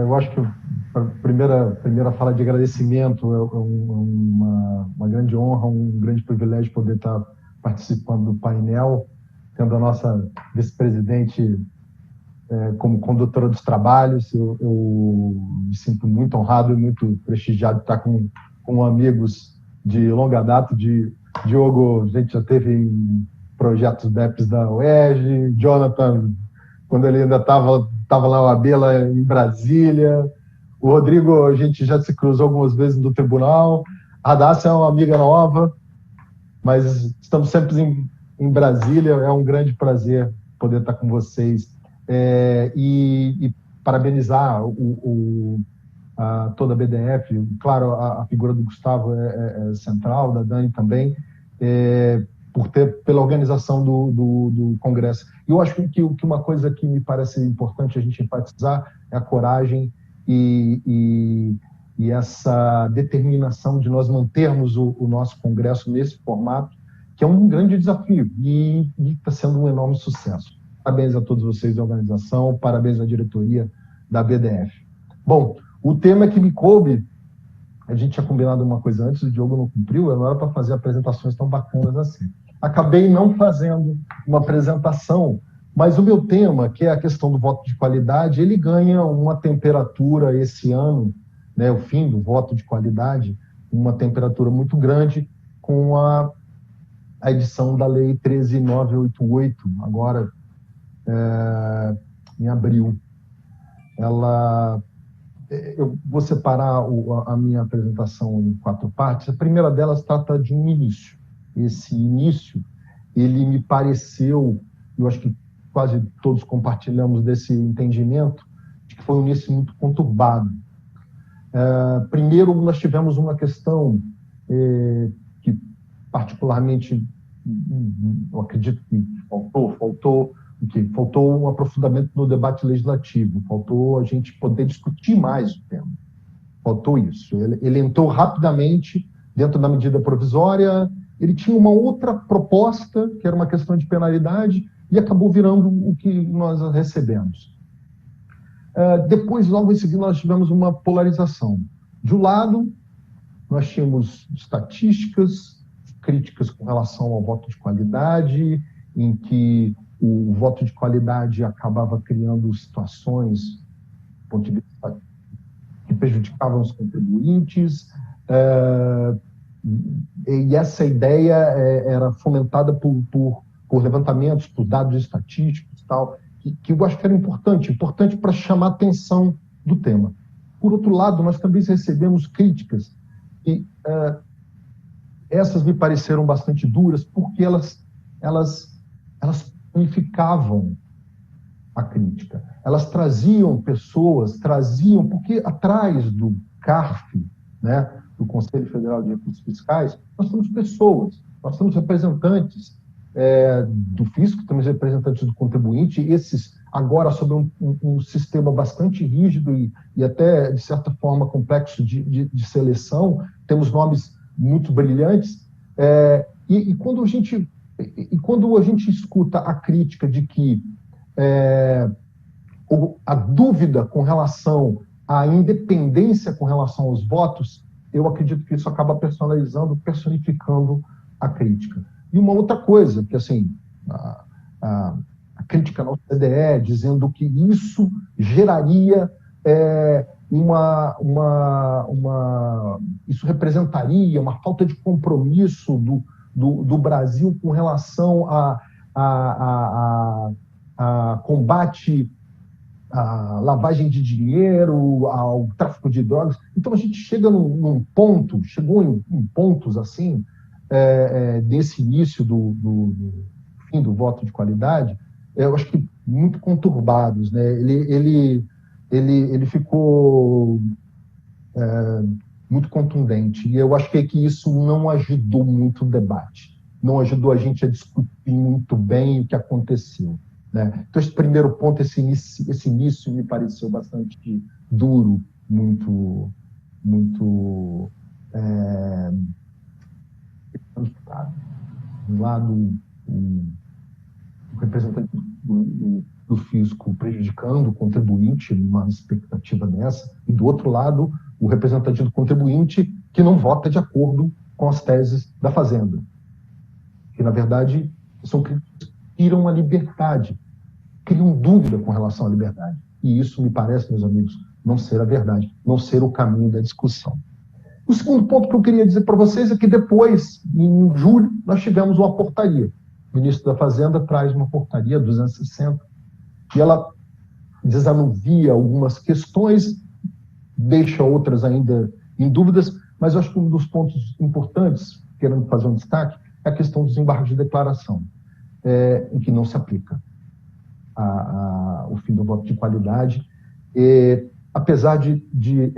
Eu acho que a primeira fala de agradecimento é uma grande honra, um grande privilégio poder estar participando do painel, tendo a nossa vice-presidente como condutora dos trabalhos. Eu me sinto muito honrado e muito prestigiado de estar com amigos de longa data. Diogo, a gente já teve em projetos BEPS da UERJ, Jonathan, quando ele ainda estava lá, o Abela, em Brasília. O Rodrigo, a gente já se cruzou algumas vezes no tribunal. A Radassa é uma amiga nova, mas estamos sempre em Brasília. É um grande prazer poder estar com vocês. E parabenizar toda a BDF. Claro, a figura do Gustavo é central, da Dani também, pela organização do Congresso. E eu acho que uma coisa que me parece importante a gente enfatizar é a coragem e e essa determinação de nós mantermos o nosso congresso nesse formato, que é um grande desafio e está sendo um enorme sucesso. Parabéns a todos vocês da organização, parabéns à diretoria da BDF. Bom, o tema que me coube, a gente tinha combinado uma coisa antes, o Diogo não cumpriu, não era para fazer apresentações tão bacanas assim. Acabei não fazendo uma apresentação, mas o meu tema, que é a questão do voto de qualidade, ele ganha uma temperatura esse ano, né, o fim do voto de qualidade, uma temperatura muito grande com a edição da Lei 13.988, agora em abril. Eu vou separar a minha apresentação em 4 partes. A primeira delas trata de um início. Esse início, ele me pareceu, eu acho que quase todos compartilhamos desse entendimento, de que foi um início muito conturbado. Primeiro, nós tivemos uma questão que particularmente, eu acredito que faltou um aprofundamento no debate legislativo, faltou a gente poder discutir mais o tema. Faltou isso. Ele entrou rapidamente dentro da medida provisória, ele tinha uma outra proposta, que era uma questão de penalidade, e acabou virando o que nós recebemos. Depois, logo em seguida, nós tivemos uma polarização. De um lado, nós tínhamos estatísticas, críticas com relação ao voto de qualidade, em que o voto de qualidade acabava criando situações, do ponto de vista, que prejudicavam os contribuintes, e essa ideia era fomentada por levantamentos, por dados estatísticos e tal, que eu acho que era importante para chamar a atenção do tema. Por outro lado, nós também recebemos críticas, e essas me pareceram bastante duras, porque elas unificavam a crítica. Elas traziam pessoas, porque atrás do CARF, né, do Conselho Federal de Recursos Fiscais, nós temos pessoas, nós temos representantes do fisco, temos representantes do contribuinte, esses agora sob um sistema bastante rígido e até, de certa forma, complexo de seleção, temos nomes muito brilhantes, e quando a gente escuta a crítica de que a dúvida com relação à independência com relação aos votos, eu acredito que isso acaba personificando a crítica. E uma outra coisa, que assim, a crítica na OCDE, dizendo que isso geraria isso representaria uma falta de compromisso do Brasil com relação a combate à lavagem de dinheiro, ao tráfico de drogas. Então a gente chega chegou em pontos assim, desse início do fim do voto de qualidade, eu acho que muito conturbados, né? Ele ficou muito contundente, e eu acho que isso não ajudou muito o debate, não ajudou a gente a discutir muito bem o que aconteceu, né? Então, esse primeiro ponto, esse início me pareceu bastante duro, muito um lado, o representante do fisco prejudicando o contribuinte numa expectativa dessa, e do outro lado, o representante do contribuinte que não vota de acordo com as teses da Fazenda, que, na verdade, são críticas que tiram a liberdade, criam dúvida com relação à liberdade. E isso me parece, meus amigos, não ser a verdade, não ser o caminho da discussão. O segundo ponto que eu queria dizer para vocês é que depois, em julho, nós tivemos uma portaria. O ministro da Fazenda traz uma portaria 260, e ela desanuvia algumas questões, deixa outras ainda em dúvidas, mas eu acho que um dos pontos importantes, querendo fazer um destaque, é a questão dos embargos de declaração, em que não se aplica o fim do voto de qualidade. Apesar de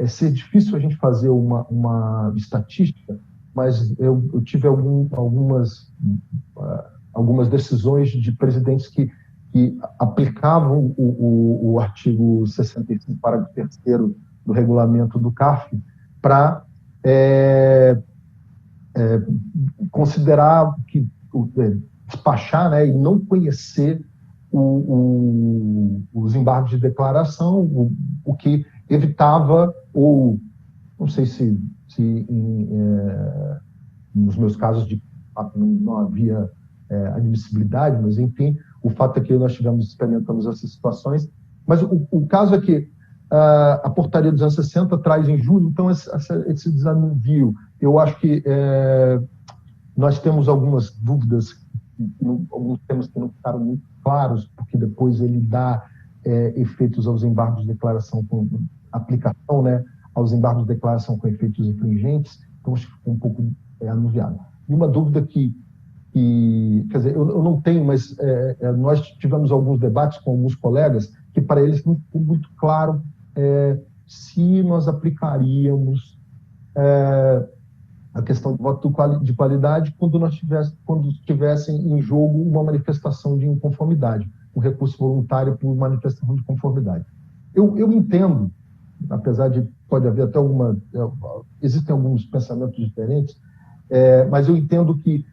ser difícil a gente fazer uma estatística, mas eu tive algumas decisões de presidentes que aplicavam o artigo 65, parágrafo 3º do regulamento do CARF, para considerar que despachar, né, e não conhecer os embargos de declaração, o que evitava, ou não sei se nos meus casos de não havia admissibilidade, mas enfim, o fato é que nós experimentamos essas situações, mas o caso é que a portaria 260 traz em julho, então esse desafio, eu acho que nós temos algumas dúvidas, alguns temas que não ficaram muito claros, porque depois ele dá efeitos aos embargos de declaração com aplicação, né, aos embargos de declaração com efeitos infringentes, então acho que ficou um pouco anuviado. E uma dúvida que quer dizer, eu não tenho, mas nós tivemos alguns debates com alguns colegas que para eles não ficou muito claro se nós aplicaríamos a questão de voto de qualidade quando tivessem em jogo uma manifestação de inconformidade, um recurso voluntário por manifestação de conformidade. Eu entendo, apesar de pode haver até existem alguns pensamentos diferentes, mas eu entendo que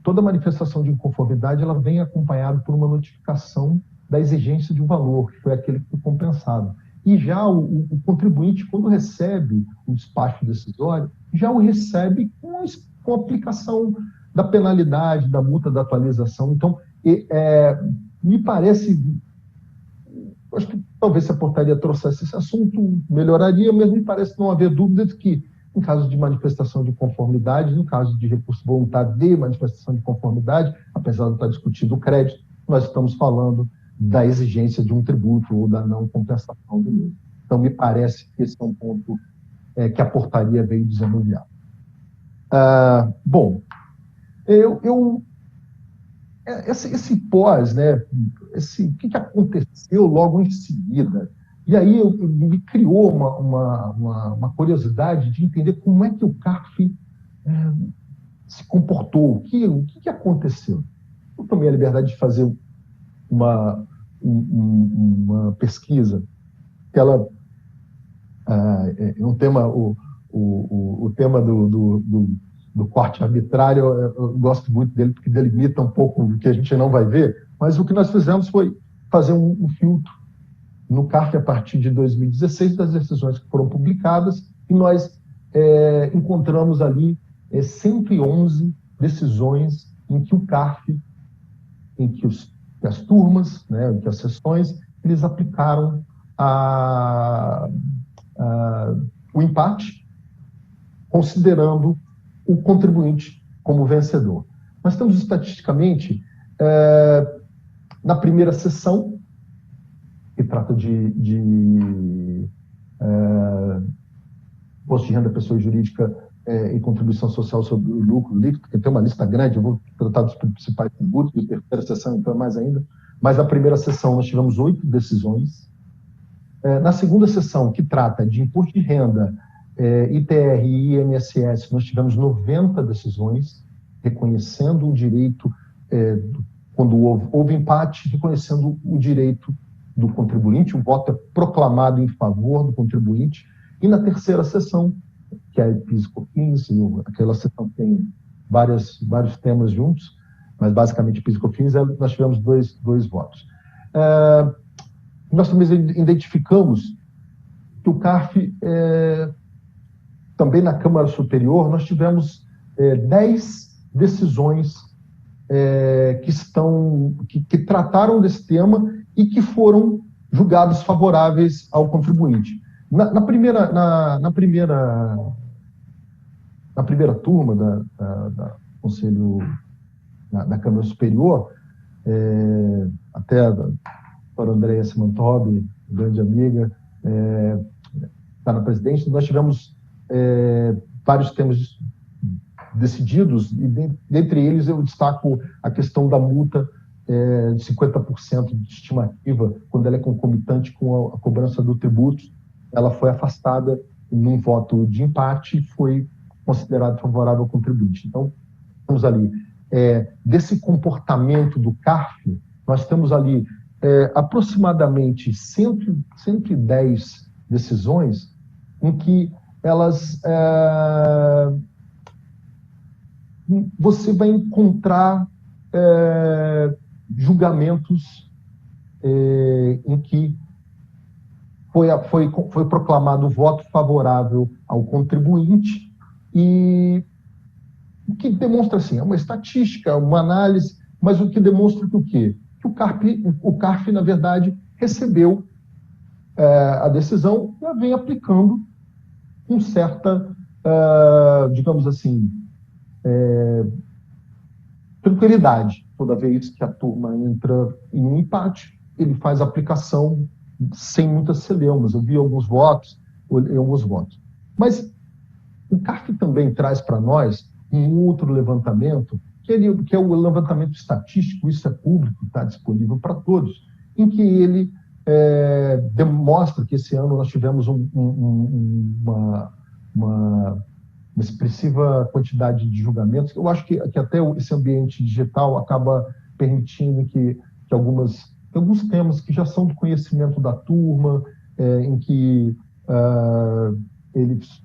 toda manifestação de inconformidade ela vem acompanhada por uma notificação da exigência de um valor, que foi aquele que foi compensado. E já o contribuinte, quando recebe o despacho decisório, já o recebe com a aplicação da penalidade, da multa, da atualização. Então, me parece, acho que talvez se a portaria trouxesse esse assunto, melhoraria, mas me parece não haver dúvida de que, em caso de manifestação de conformidade, no caso de recurso voluntário de manifestação de conformidade, apesar de estar discutindo o crédito, nós estamos falando da exigência de um tributo ou da não compensação do mesmo. Então, me parece que esse é um ponto que a portaria veio desanuviar. Bom, esse pós, né, o que aconteceu logo em seguida? E aí me criou uma curiosidade de entender como é que o CARF se comportou, o que aconteceu. Eu tomei a liberdade de fazer uma pesquisa que ela é um tema, o tema do corte arbitrário, eu gosto muito dele porque delimita um pouco o que a gente não vai ver, mas o que nós fizemos foi fazer um filtro no CARF a partir de 2016 das decisões que foram publicadas e nós encontramos ali 111 decisões em que o CARF, em que as turmas, né, que as sessões, eles aplicaram o empate, considerando o contribuinte como vencedor. Nós temos estatisticamente, na primeira sessão, que trata de imposto de renda pessoa jurídica e contribuição social sobre o lucro líquido, que tem uma lista grande, eu vou tratar dos principais tributos, e a terceira sessão, então, mais ainda. Mas na primeira sessão nós tivemos 8 decisões. Na segunda sessão, que trata de imposto de renda, ITR e INSS, nós tivemos 90 decisões, reconhecendo o direito, quando houve empate, reconhecendo o direito do contribuinte, o voto é proclamado em favor do contribuinte. E na terceira sessão, que é a PIS e COFINS, aquela sessão que tem vários temas juntos, mas basicamente PIS e COFINS, nós tivemos dois votos. Nós também identificamos que o CARF, também na Câmara Superior, nós tivemos 10 decisões que trataram desse tema e que foram julgados favoráveis ao contribuinte. Na primeira turma da Conselho da Câmara Superior, até a doutora Andréia Simantobi, grande amiga, está na presidência, nós tivemos vários temas decididos, e dentre eles eu destaco a questão da multa de 50% de estimativa, quando ela é concomitante com a cobrança do tributo. Ela foi afastada num voto de empate e foi considerado favorável ao contribuinte. Então, temos ali, desse comportamento do CARF, nós temos ali aproximadamente 110 decisões em que elas você vai encontrar julgamentos em que foi proclamado o voto favorável ao contribuinte, e o que demonstra assim, é uma estatística, uma análise, mas o que demonstra que o quê? Que o CARF, na verdade, recebeu a decisão e a vem aplicando com certa, digamos assim, tranquilidade. Toda vez que a turma entra em um empate, ele faz a aplicação sem muitas celeumas. Eu vi alguns votos, olhei alguns votos. Mas o CARF também traz para nós um outro levantamento, que é o levantamento estatístico, isso é público, está disponível para todos, em que ele demonstra que esse ano nós tivemos uma expressiva quantidade de julgamentos. Eu acho que até esse ambiente digital acaba permitindo que alguns temas que já são do conhecimento da turma, em que eles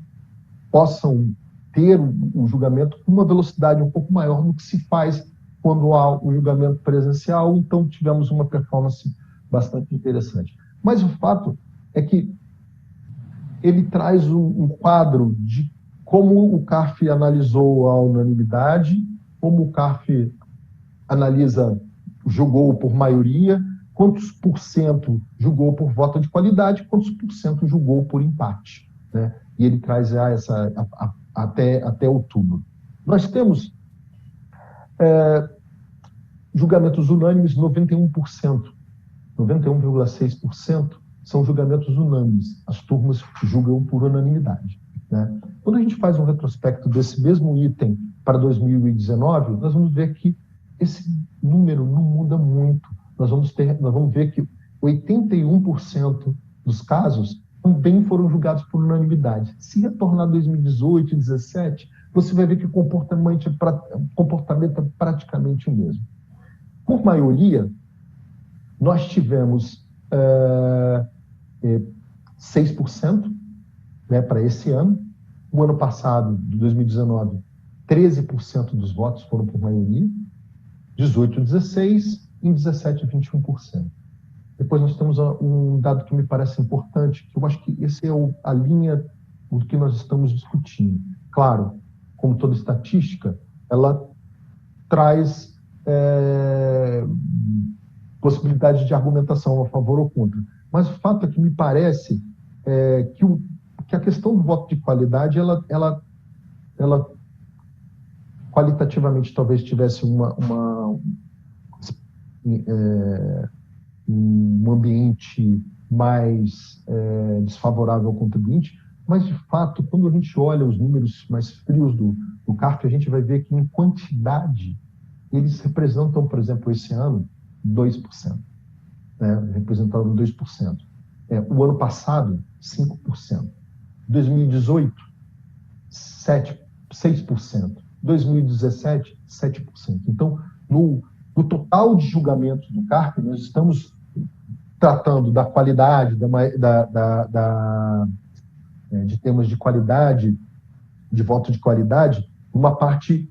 possam ter um julgamento com uma velocidade um pouco maior do que se faz quando há o julgamento presencial. Então, tivemos uma performance bastante interessante. Mas o fato é que ele traz um quadro de como o CARF analisou a unanimidade, como o CARF julgou por maioria, quantos por cento julgou por voto de qualidade, quantos por cento julgou por empate, né? E ele traz até outubro. Nós temos julgamentos unânimes, 91%, 91,6% são julgamentos unânimes. As turmas julgam por unanimidade, né? Quando a gente faz um retrospecto desse mesmo item para 2019, nós vamos ver que esse número não muda muito. Nós vamos ver que 81% dos casos também foram julgados por unanimidade. Se retornar 2018 e 2017, você vai ver que o comportamento é praticamente o mesmo. Por maioria, nós tivemos 6%, né, para esse ano. O ano passado, de 2019, 13% dos votos foram por maioria, 18, 16%, em 17, 21%. Depois nós temos um dado que me parece importante, que eu acho que esse é a linha do que nós estamos discutindo. Claro, como toda estatística, ela traz possibilidade de argumentação a favor ou contra. Mas o fato é que me parece que a questão do voto de qualidade, ela qualitativamente talvez tivesse um ambiente mais desfavorável ao contribuinte, mas, de fato, quando a gente olha os números mais frios do CARF, a gente vai ver que, em quantidade, eles representam, por exemplo, esse ano, 2%. Né? Representaram 2%. O ano passado, 5%. 2018, 6%. 2017, 7%. Então, no total de julgamentos do CARF, nós estamos tratando da qualidade, de temas de qualidade, de voto de qualidade, uma parte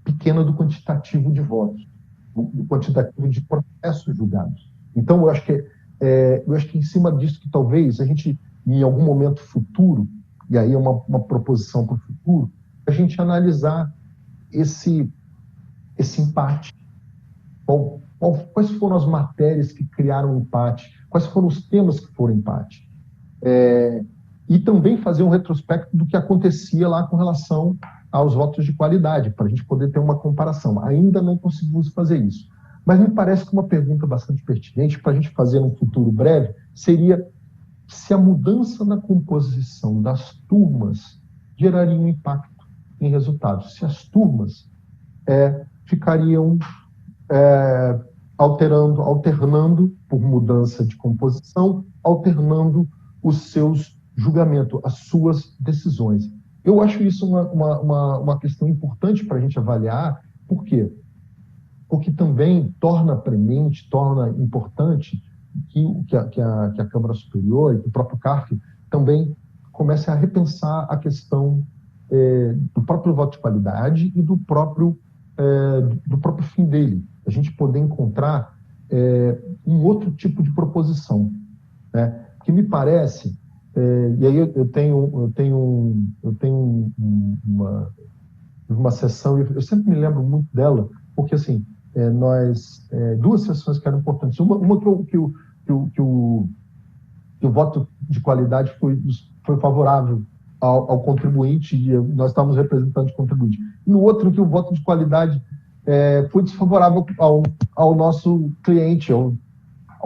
pequena do quantitativo de votos, do quantitativo de processos julgados. Então, eu acho que em cima disso que talvez a gente, em algum momento futuro, e aí é uma proposição para o futuro, a gente analisar esse empate. Quais foram as matérias que criaram o empate? Quais foram os temas que foram empate? E também fazer um retrospecto do que acontecia lá com relação aos votos de qualidade, para a gente poder ter uma comparação. Ainda não conseguimos fazer isso. Mas me parece que uma pergunta bastante pertinente para a gente fazer num futuro breve seria se a mudança na composição das turmas geraria um impacto em resultados. Se as turmas ficariam alternando por mudança de composição, alternando os seus julgamentos, as suas decisões. Eu acho isso uma questão importante para a gente avaliar. Por quê? Porque também torna premente, torna importante que a Câmara Superior e que o próprio CARF também comece a repensar a questão do próprio voto de qualidade e do próprio fim dele. A gente poder encontrar um outro tipo de proposição, né? Que me parece, e aí eu tenho uma sessão, eu sempre me lembro muito dela, porque assim, duas sessões que eram importantes. Uma que o voto de qualidade foi favorável ao contribuinte, e nós estávamos representando o contribuinte. E no outro, que o voto de qualidade foi desfavorável ao nosso cliente, ao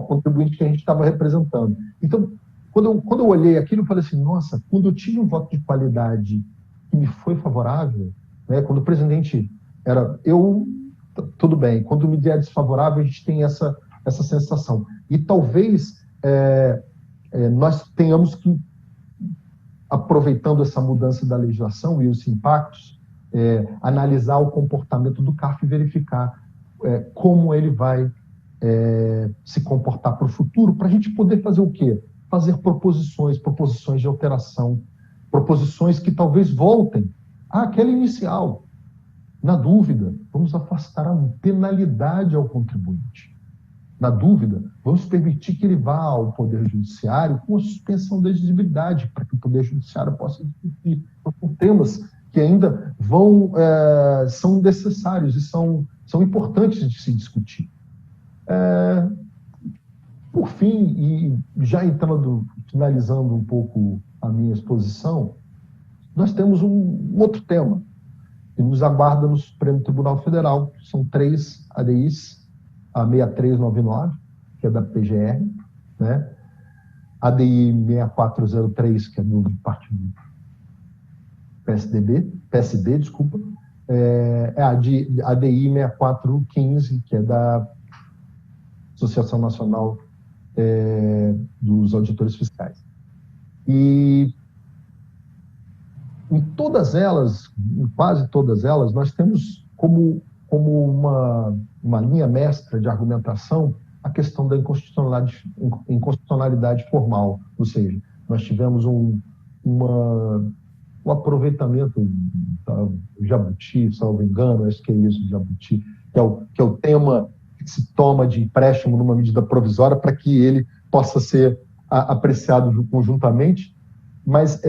contribuinte que a gente estava representando. Então, quando eu olhei aquilo, eu falei assim, nossa, quando eu tive um voto de qualidade que me foi favorável, né, quando o presidente era tudo bem, quando me der desfavorável, a gente tem essa sensação. E talvez nós tenhamos que, aproveitando essa mudança da legislação e os impactos, analisar o comportamento do CARF e verificar como ele vai se comportar para o futuro, para a gente poder fazer o quê? Fazer proposições de alteração, proposições que talvez voltem àquela inicial. Na dúvida, vamos afastar a penalidade ao contribuinte. Na dúvida, vamos permitir que ele vá ao Poder Judiciário com a suspensão da exigibilidade, para que o Poder Judiciário possa discutir. São temas que ainda são necessários e são importantes de se discutir. Por fim, e já finalizando um pouco a minha exposição, nós temos um outro tema que nos aguarda no Supremo Tribunal Federal. São 3 ADIs, a 6399, que é da PGR, né? A ADI 6403, que é do partido PSB, desculpa, a ADI 6415, que é da Associação Nacional dos Auditores Fiscais. E em todas elas, em quase todas elas, nós temos como uma linha mestra de argumentação a questão da inconstitucionalidade formal, ou seja, nós tivemos um aproveitamento do Jabuti, salvo engano, acho que é isso, Jabuti, que é o tema que se toma de empréstimo numa medida provisória para que ele possa ser apreciado conjuntamente, mas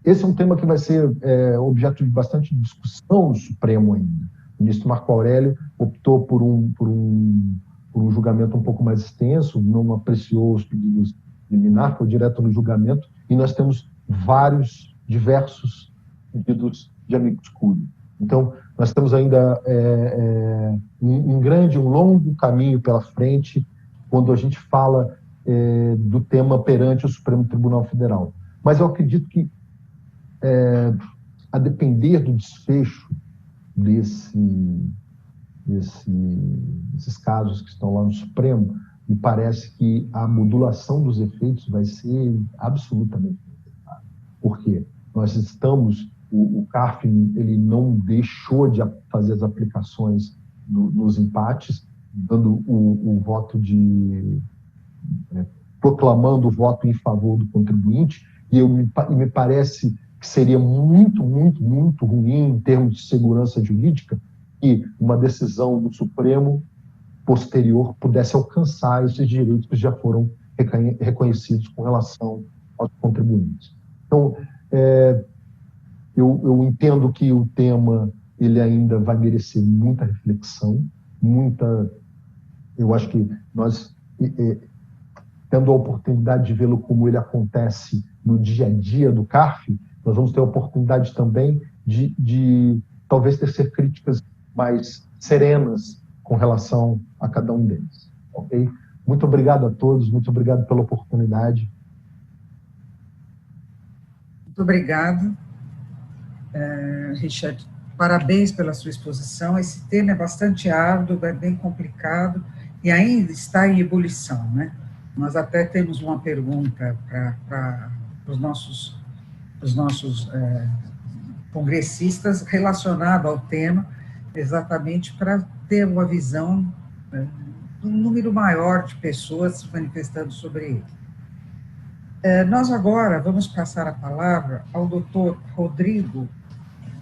esse é um tema que vai ser objeto de bastante discussão no Supremo ainda. O ministro Marco Aurélio optou por um julgamento um pouco mais extenso, não apreciou os pedidos de liminar, foi direto no julgamento, e nós temos diversos pedidos de amicus curiae. Então, nós temos ainda um longo caminho pela frente quando a gente fala do tema perante o Supremo Tribunal Federal. Mas eu acredito que, a depender do desfecho desses casos que estão lá no Supremo, me parece que a modulação dos efeitos vai ser absolutamente necessária. Por quê? Nós estamos... O CARF ele não deixou de fazer as aplicações nos empates, dando o voto proclamando o voto em favor do contribuinte, e me parece que seria muito, muito, muito ruim em termos de segurança jurídica que uma decisão do Supremo posterior pudesse alcançar esses direitos que já foram reconhecidos com relação aos contribuintes. Então, eu entendo que o tema ele ainda vai merecer muita reflexão, eu acho que nós, tendo a oportunidade de vê-lo como ele acontece no dia a dia do CARF, nós vamos ter a oportunidade também de talvez tecer críticas mais serenas com relação a cada um deles. Ok? Muito obrigado a todos, muito obrigado pela oportunidade. Muito obrigado. Richard, parabéns pela sua exposição. Esse tema é bastante árduo, é bem complicado e ainda está em ebulição, né? Nós até temos uma pergunta para os nossos congressistas relacionada ao tema, exatamente para ter uma visão de um número maior de pessoas se manifestando sobre ele. Nós agora vamos passar a palavra ao doutor Rodrigo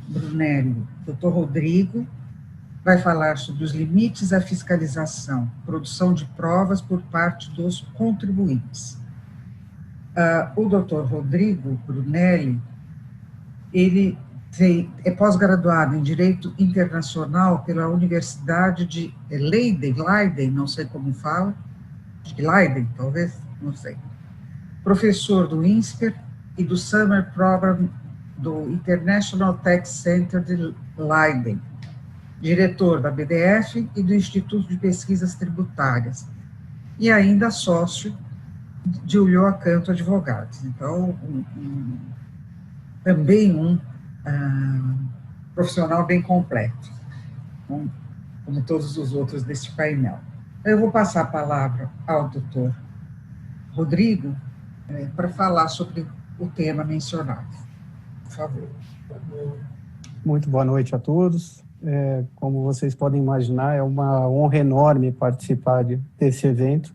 Brunelli. Doutor Rodrigo vai falar sobre os limites à fiscalização, produção de provas por parte dos contribuintes. O doutor Rodrigo Brunelli, ele é pós-graduado em Direito Internacional pela Universidade de Leiden, não sei como fala, de Leiden, talvez, não sei. Professor do INSPER e do Summer Program do International Tax Center de Leiden, diretor da BDF e do Instituto de Pesquisas Tributárias, e ainda sócio de Ulloa Canto Advogados. Então, também um profissional bem completo, como todos os outros deste painel. Eu vou passar a palavra ao doutor Rodrigo para falar sobre o tema mencionado. Por favor. Muito boa noite a todos. Como vocês podem imaginar, é uma honra enorme participar desse evento,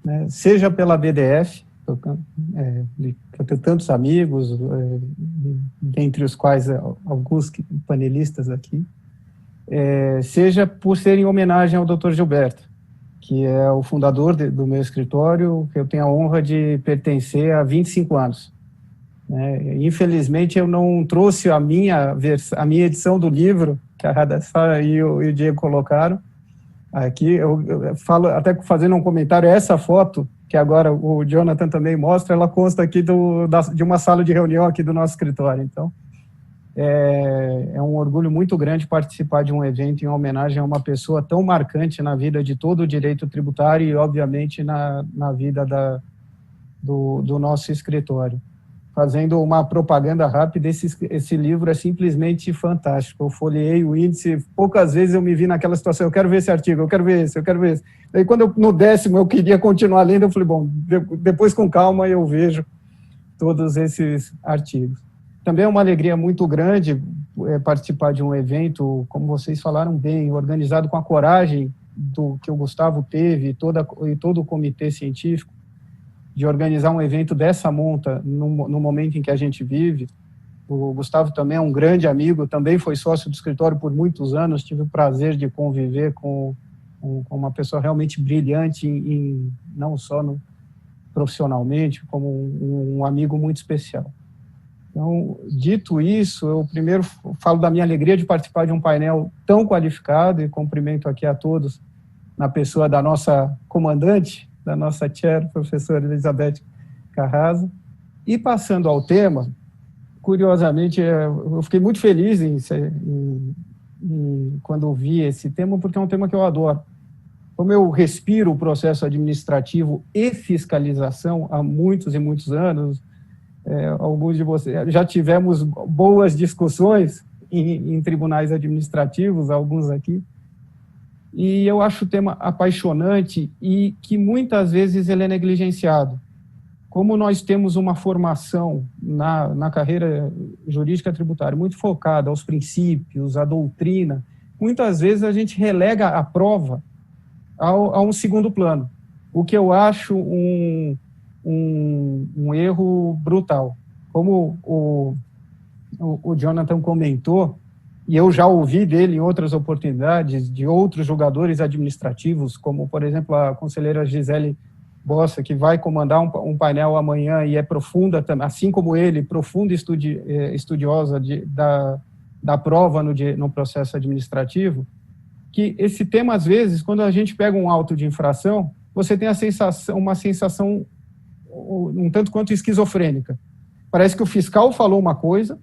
né? Seja pela BDF, eu tenho tantos amigos, dentre os quais alguns panelistas aqui, seja por ser em homenagem ao Dr. Gilberto, que é o fundador do meu escritório, que eu tenho a honra de pertencer há 25 anos. Infelizmente, eu não trouxe a minha edição do livro, que a Radassa e o Diego colocaram. Aqui, eu falo, até fazendo um comentário, essa foto, que agora o Jonathan também mostra, ela consta aqui de uma sala de reunião aqui do nosso escritório. Então, é um orgulho muito grande participar de um evento em homenagem a uma pessoa tão marcante na vida de todo o direito tributário e, obviamente, na vida do nosso escritório. Fazendo uma propaganda rápida, esse livro é simplesmente fantástico. Eu folheei o índice, poucas vezes eu me vi naquela situação, eu quero ver esse artigo, eu quero ver esse. Daí, quando no 10º eu queria continuar lendo, eu falei, bom, depois com calma eu vejo todos esses artigos. Também é uma alegria muito grande participar de um evento, como vocês falaram bem, organizado com a coragem que o Gustavo teve e todo o comitê científico, de organizar um evento dessa monta no momento em que a gente vive. O Gustavo também é um grande amigo, também foi sócio do escritório por muitos anos, tive o prazer de conviver com uma pessoa realmente brilhante, não só profissionalmente, como um amigo muito especial. Então, dito isso, eu primeiro falo da minha alegria de participar de um painel tão qualificado e cumprimento aqui a todos na pessoa da nossa comandante, da nossa chair, professora Elizabeth Carrasa. E passando ao tema, curiosamente, eu fiquei muito feliz quando vi esse tema, porque é um tema que eu adoro. Como eu respiro o processo administrativo e fiscalização há muitos e muitos anos, alguns de vocês já tivemos boas discussões em tribunais administrativos, alguns aqui, e eu acho o tema apaixonante e que muitas vezes ele é negligenciado. Como nós temos uma formação na carreira jurídica tributária muito focada aos princípios, à doutrina, muitas vezes a gente relega a prova a um segundo plano, o que eu acho um erro brutal. Como o Jonathan comentou, e eu já ouvi dele em outras oportunidades, de outros julgadores administrativos, como, por exemplo, a conselheira Gisele Bossa, que vai comandar um painel amanhã e é profunda, assim como ele, profunda estudiosa da prova no processo administrativo, que esse tema, às vezes, quando a gente pega um auto de infração, você tem uma sensação um tanto quanto esquizofrênica. Parece que o fiscal falou uma coisa,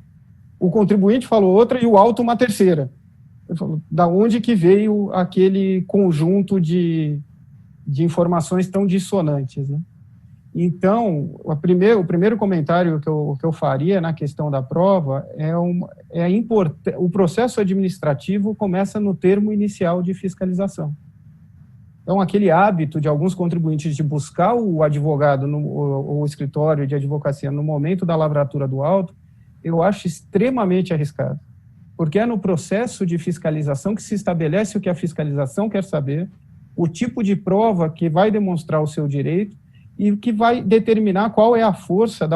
o contribuinte falou outra e o auto uma terceira. Eu falo, da onde que veio aquele conjunto de informações tão dissonantes, né? Então, o primeiro comentário que eu faria na questão da prova o processo administrativo começa no termo inicial de fiscalização. Então, aquele hábito de alguns contribuintes de buscar o advogado ou o escritório de advocacia no momento da lavratura do auto, eu acho extremamente arriscado, porque é no processo de fiscalização que se estabelece o que a fiscalização quer saber, o tipo de prova que vai demonstrar o seu direito e que vai determinar qual é a força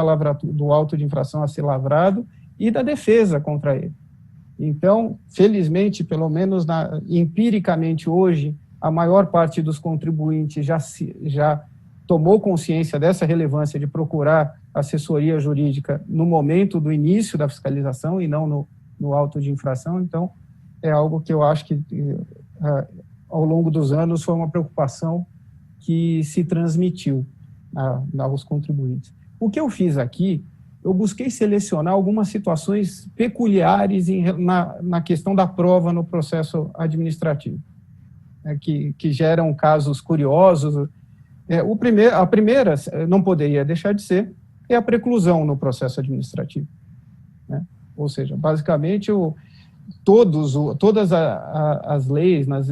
do auto de infração a ser lavrado e da defesa contra ele. Então, felizmente, pelo menos empiricamente hoje, a maior parte dos contribuintes já tomou consciência dessa relevância de procurar assessoria jurídica no momento do início da fiscalização e não no auto de infração. Então, é algo que eu acho que, ao longo dos anos, foi uma preocupação que se transmitiu aos contribuintes. O que eu fiz aqui, eu busquei selecionar algumas situações peculiares na questão da prova no processo administrativo, que geram casos curiosos. A primeira, não poderia deixar de ser, é a preclusão no processo administrativo. Ou seja, basicamente, todas as leis nas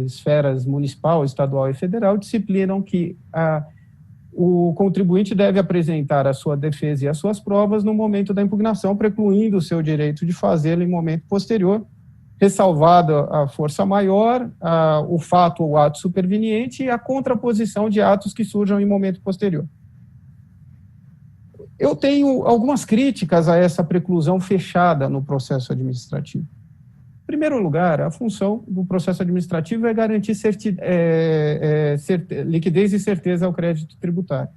esferas municipal, estadual e federal disciplinam que o contribuinte deve apresentar a sua defesa e as suas provas no momento da impugnação, precluindo o seu direito de fazê-lo em momento posterior, ressalvada a força maior, o fato ou ato superveniente e a contraposição de atos que surjam em momento posterior. Eu tenho algumas críticas a essa preclusão fechada no processo administrativo. Em primeiro lugar, a função do processo administrativo é garantir liquidez e certeza ao crédito tributário.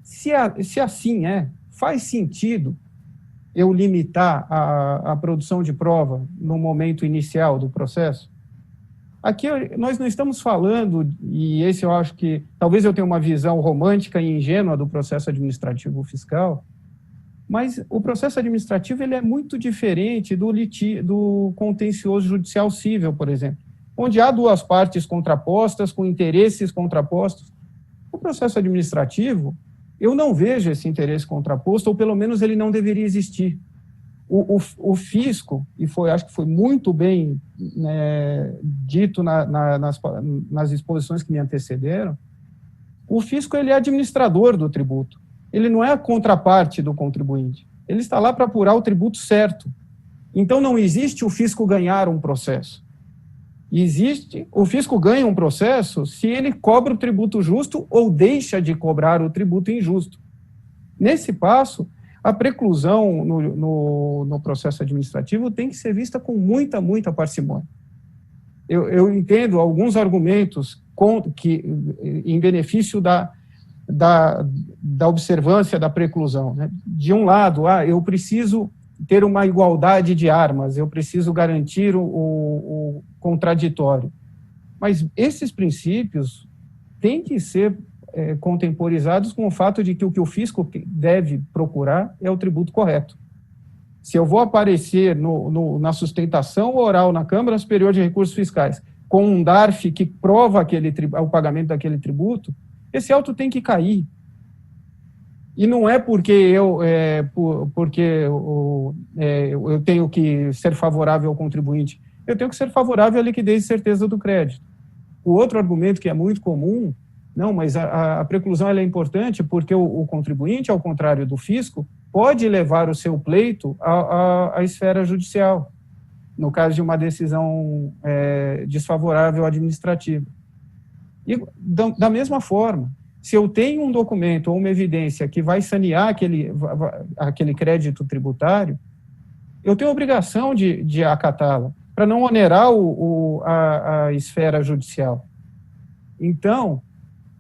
Se assim faz sentido eu limitar a produção de prova no momento inicial do processo? Aqui nós não estamos falando, e esse eu acho que talvez eu tenha uma visão romântica e ingênua do processo administrativo fiscal, mas o processo administrativo ele é muito diferente do contencioso judicial cível, por exemplo, onde há duas partes contrapostas, com interesses contrapostos. O processo administrativo, eu não vejo esse interesse contraposto, ou pelo menos ele não deveria existir. O fisco, e acho que foi muito bem dito nas exposições que me antecederam, o fisco ele é administrador do tributo. Ele não é a contraparte do contribuinte. Ele está lá para apurar o tributo certo. Então, não existe o fisco ganhar um processo. O fisco ganha um processo se ele cobra o tributo justo ou deixa de cobrar o tributo injusto. Nesse passo, a preclusão no processo administrativo tem que ser vista com muita, muita parcimônia. Eu entendo alguns argumentos em benefício da observância da preclusão. De um lado, eu preciso ter uma igualdade de armas, eu preciso garantir o contraditório. Mas esses princípios têm que ser contemporizados com o fato de que o fisco deve procurar é o tributo correto. Se eu vou aparecer na sustentação oral na Câmara Superior de Recursos Fiscais com um DARF que prova o pagamento daquele tributo, esse auto tem que cair. E não é porque eu tenho que ser favorável ao contribuinte, eu tenho que ser favorável à liquidez e certeza do crédito. O outro argumento que é muito comum, não, mas a preclusão ela é importante porque o contribuinte, ao contrário do fisco, pode levar o seu pleito à esfera judicial, no caso de uma decisão desfavorável administrativa. E, da mesma forma, se eu tenho um documento ou uma evidência que vai sanear aquele crédito tributário, eu tenho a obrigação de acatá-la, para não onerar a esfera judicial. Então,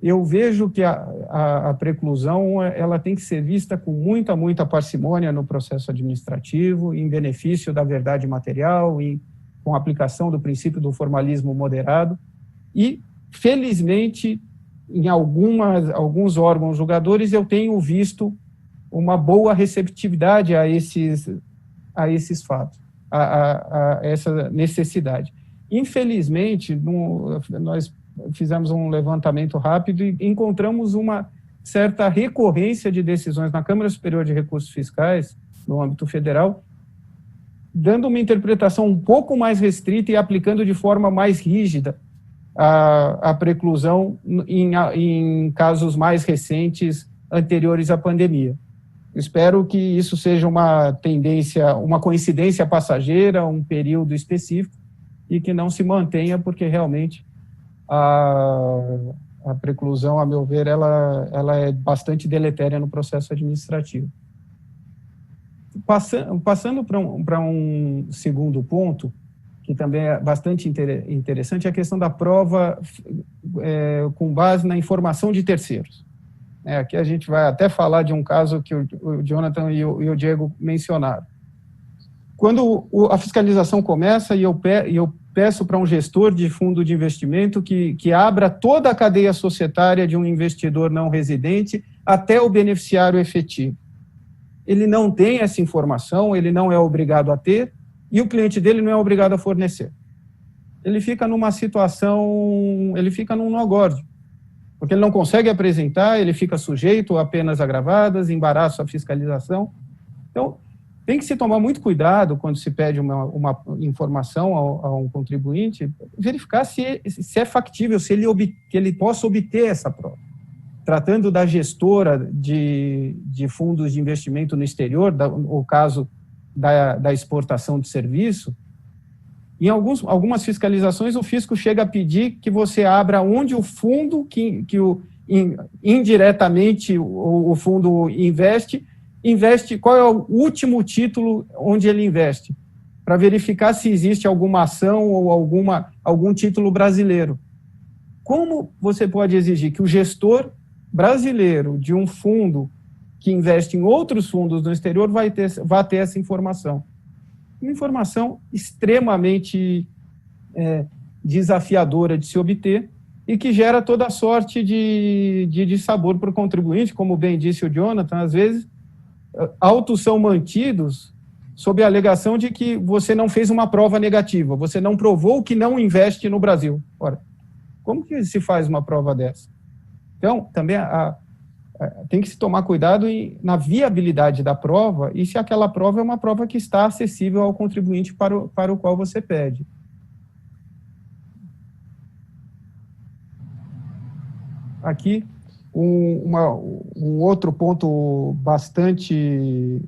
eu vejo que a preclusão ela tem que ser vista com muita, muita parcimônia no processo administrativo, em benefício da verdade material, com a aplicação do princípio do formalismo moderado. E, felizmente, em alguns órgãos julgadores, eu tenho visto uma boa receptividade a esses fatos, a essa necessidade. Infelizmente, nós fizemos um levantamento rápido e encontramos uma certa recorrência de decisões na Câmara Superior de Recursos Fiscais, no âmbito federal, dando uma interpretação um pouco mais restrita e aplicando de forma mais rígida a preclusão em casos mais recentes, anteriores à pandemia. Espero que isso seja uma tendência, uma coincidência passageira, um período específico, e que não se mantenha, porque realmente A preclusão, a meu ver, ela é bastante deletéria no processo administrativo. Passando para um segundo ponto, que também é bastante interessante, é a questão da prova com base na informação de terceiros. Aqui a gente vai até falar de um caso que o Jonathan e o Diego mencionaram. Quando a fiscalização começa e eu peço para um gestor de fundo de investimento que abra toda a cadeia societária de um investidor não residente até o beneficiário efetivo. Ele não tem essa informação, ele não é obrigado a ter, e o cliente dele não é obrigado a fornecer. Ele fica numa situação, ele fica num nó gordo, porque ele não consegue apresentar, ele fica sujeito a penas agravadas, embaraço à fiscalização. Então, tem que se tomar muito cuidado quando se pede uma informação a um contribuinte, verificar se é factível, se ele possa obter essa prova. Tratando da gestora de fundos de investimento no exterior, o caso da exportação de serviço, em algumas fiscalizações o fisco chega a pedir que você abra onde o fundo, indiretamente o fundo investe, qual é o último título onde ele investe, para verificar se existe alguma ação ou algum título brasileiro. Como você pode exigir que o gestor brasileiro de um fundo que investe em outros fundos no exterior vá ter essa informação? Uma informação extremamente desafiadora de se obter e que gera toda sorte de sabor para o contribuinte, como bem disse o Jonathan. Às vezes, autos são mantidos sob a alegação de que você não fez uma prova negativa, você não provou que não investe no Brasil. Ora, como que se faz uma prova dessa? Então, também tem que se tomar cuidado na viabilidade da prova e se aquela prova é uma prova que está acessível ao contribuinte para o qual você pede. Aqui, um outro ponto bastante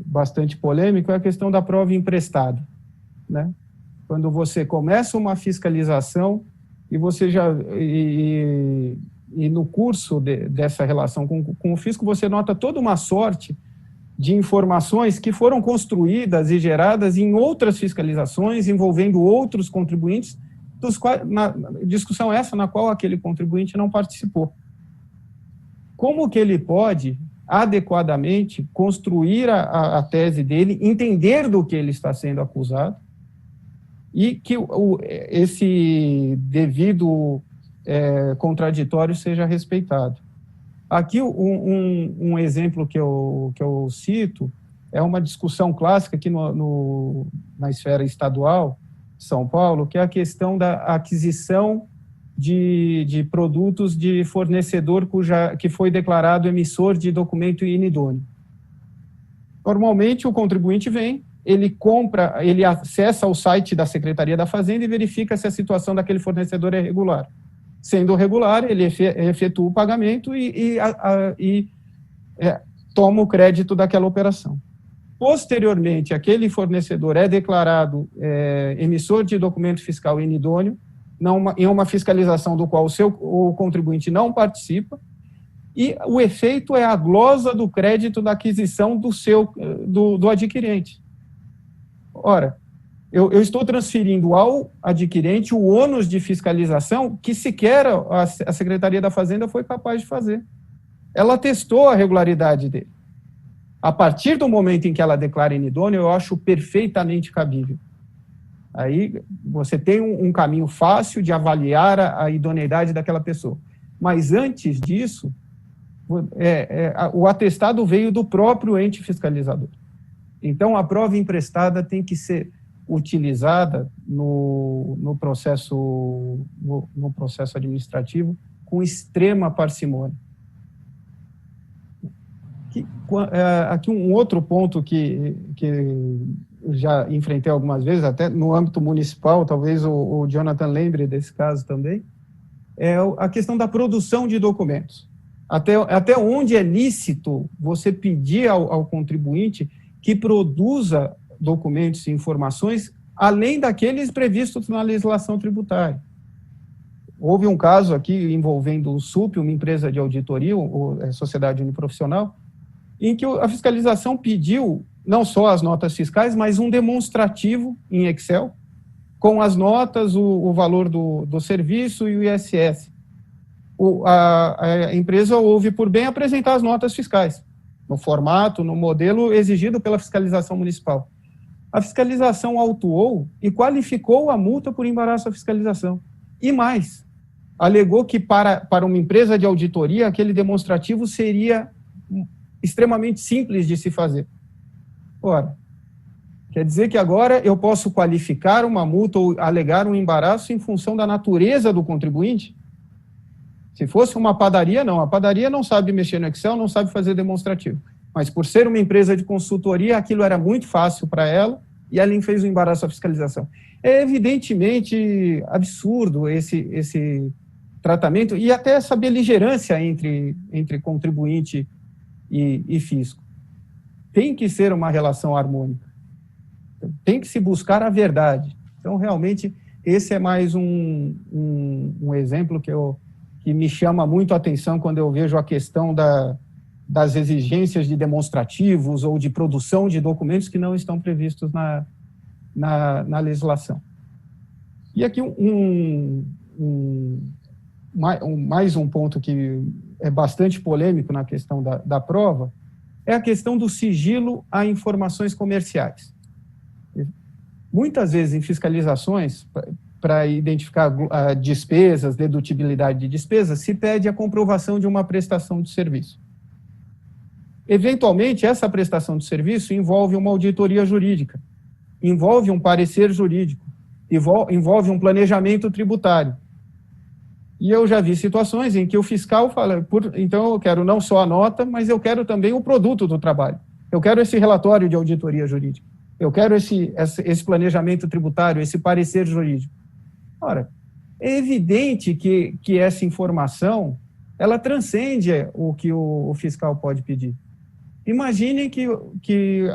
polêmico é a questão da prova emprestada, né? Quando você começa uma fiscalização e você e no curso dessa relação com o fisco, você nota toda uma sorte de informações que foram construídas e geradas em outras fiscalizações, envolvendo outros contribuintes, discussão essa na qual aquele contribuinte não participou. Como que ele pode, adequadamente, construir a tese dele, entender do que ele está sendo acusado, e que esse devido contraditório seja respeitado. Aqui, um exemplo que eu cito é uma discussão clássica aqui na esfera estadual de São Paulo, que é a questão da aquisição de produtos de fornecedor que foi declarado emissor de documento inidôneo. Normalmente, o contribuinte vem, ele acessa o site da Secretaria da Fazenda e verifica se a situação daquele fornecedor é regular. Sendo regular, ele efetua o pagamento e toma o crédito daquela operação. Posteriormente, aquele fornecedor é declarado emissor de documento fiscal inidôneo, em uma fiscalização do qual o contribuinte não participa, e o efeito é a glosa do crédito da aquisição do adquirente. Ora, eu estou transferindo ao adquirente o ônus de fiscalização que sequer a Secretaria da Fazenda foi capaz de fazer. Ela testou a regularidade dele. A partir do momento em que ela declara inidôneo, eu acho perfeitamente cabível. Aí você tem um caminho fácil de avaliar a idoneidade daquela pessoa. Mas antes disso, o atestado veio do próprio ente fiscalizador. Então, a prova emprestada tem que ser utilizada no processo administrativo com extrema parcimônia. Aqui um outro ponto que já enfrentei algumas vezes, até no âmbito municipal, talvez o Jonathan lembre desse caso também, é a questão da produção de documentos. Até onde é lícito você pedir ao contribuinte que produza documentos e informações além daqueles previstos na legislação tributária. houve um caso aqui envolvendo o SUP, uma empresa de auditoria, a Sociedade Uniprofissional, em que a fiscalização pediu não só as notas fiscais, mas um demonstrativo em Excel, com as notas, o valor do serviço e o ISS. A empresa houve por bem apresentar as notas fiscais, no formato, no modelo exigido pela fiscalização municipal. A fiscalização autuou e qualificou a multa por embaraço à fiscalização. E mais, alegou que para uma empresa de auditoria, aquele demonstrativo seria extremamente simples de se fazer. Ora, quer dizer que agora eu posso qualificar uma multa ou alegar um embaraço em função da natureza do contribuinte? Se fosse uma padaria, não. A padaria não sabe mexer no Excel, não sabe fazer demonstrativo. Mas por ser uma empresa de consultoria, aquilo era muito fácil para ela e ela fez o embaraço à fiscalização. É evidentemente absurdo esse tratamento e até essa beligerância entre contribuinte e fisco. Tem que ser uma relação harmônica. Tem que se buscar a verdade. Então, realmente, esse é mais um exemplo que me chama muito a atenção quando eu vejo a questão das exigências de demonstrativos ou de produção de documentos que não estão previstos na legislação. E aqui mais um ponto que é bastante polêmico na questão da prova é a questão do sigilo a informações comerciais. Muitas vezes em fiscalizações, para identificar despesas, dedutibilidade de despesas, se pede a comprovação de uma prestação de serviço. Eventualmente, essa prestação de serviço envolve uma auditoria jurídica, envolve um parecer jurídico, envolve um planejamento tributário. E eu já vi situações em que o fiscal fala, então eu quero não só a nota, mas eu quero também o produto do trabalho. Eu quero esse relatório de auditoria jurídica. Eu quero esse planejamento tributário, esse parecer jurídico. Ora, é evidente que essa informação, ela transcende o que o fiscal pode pedir. Imaginem que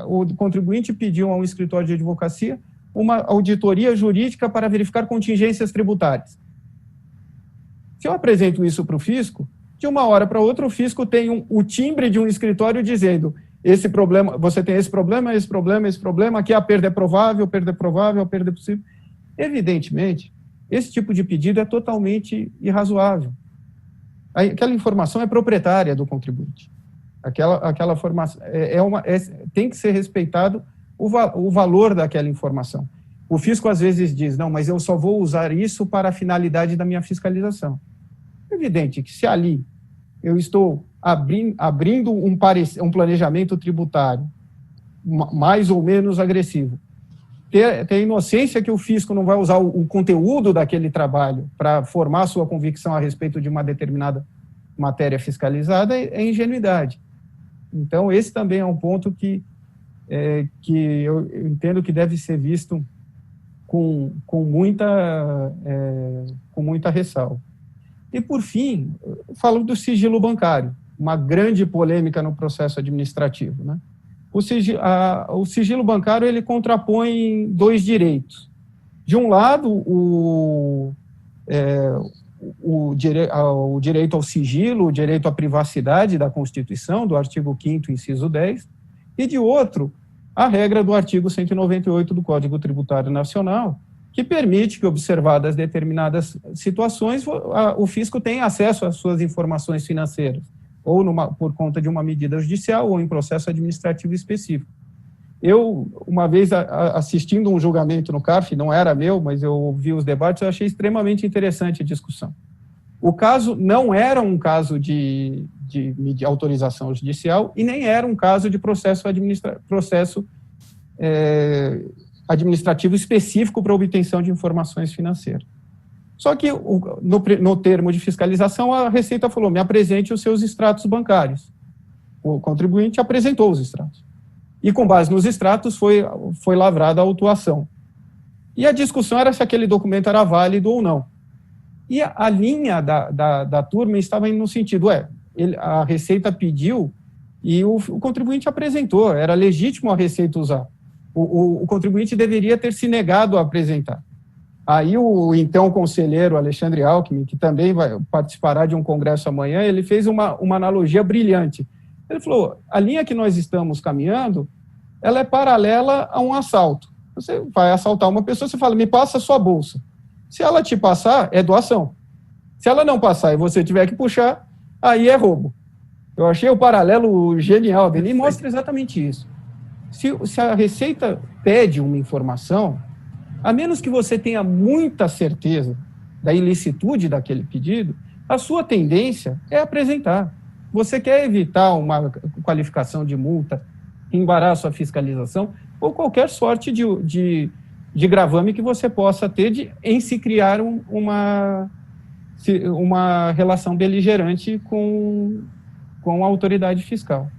o contribuinte pediu a um escritório de advocacia uma auditoria jurídica para verificar contingências tributárias. Se eu apresento isso para o fisco, de uma hora para outra o fisco tem o timbre de um escritório dizendo esse problema, você tem esse problema, aqui a perda é provável, a perda é possível. Evidentemente, esse tipo de pedido é totalmente irrazoável. Aquela informação é proprietária do contribuinte. Aquela formação tem que ser respeitado o valor daquela informação. O fisco às vezes diz, não, mas eu só vou usar isso para a finalidade da minha fiscalização. É evidente que se ali eu estou abrindo um planejamento tributário mais ou menos agressivo, ter a inocência que o fisco não vai usar o conteúdo daquele trabalho para formar sua convicção a respeito de uma determinada matéria fiscalizada é ingenuidade. Então, esse também é um ponto que eu entendo que deve ser visto com muita ressalva. E, por fim, falo do sigilo bancário, uma grande polêmica no processo administrativo, né? O sigilo bancário ele contrapõe dois direitos. De um lado, o direito ao sigilo, o direito à privacidade da Constituição, do artigo 5º, inciso 10, e de outro, a regra do artigo 198 do Código Tributário Nacional, que permite que, observadas determinadas situações, o fisco tenha acesso às suas informações financeiras, ou por conta de uma medida judicial ou em processo administrativo específico. Eu, uma vez assistindo um julgamento no CARF, não era meu, mas eu ouvi os debates, eu achei extremamente interessante a discussão. O caso não era um caso de autorização judicial e nem era um caso de processo administrativo específico para obtenção de informações financeiras. Só que, no termo de fiscalização, a Receita falou, me apresente os seus extratos bancários. O contribuinte apresentou os extratos. E, com base nos extratos, foi lavrada a autuação. E a discussão era se aquele documento era válido ou não. E a linha da turma estava indo no sentido, a Receita pediu e o contribuinte apresentou, era legítimo a Receita usar. O contribuinte deveria ter se negado a apresentar. Aí o então conselheiro Alexandre Alckmin, que também participará de um congresso amanhã, ele fez uma analogia brilhante. Ele falou, a linha que nós estamos caminhando, ela é paralela a um assalto. Você vai assaltar uma pessoa, você fala, me passa a sua bolsa. Se ela te passar, é doação. Se ela não passar e você tiver que puxar, aí é roubo. Eu achei o paralelo genial dele e mostra exatamente isso. Se a Receita pede uma informação, a menos que você tenha muita certeza da ilicitude daquele pedido, a sua tendência é apresentar. Você quer evitar uma qualificação de multa, embaraço à fiscalização, ou qualquer sorte de gravame que você possa ter em se criar uma relação beligerante com a autoridade fiscal.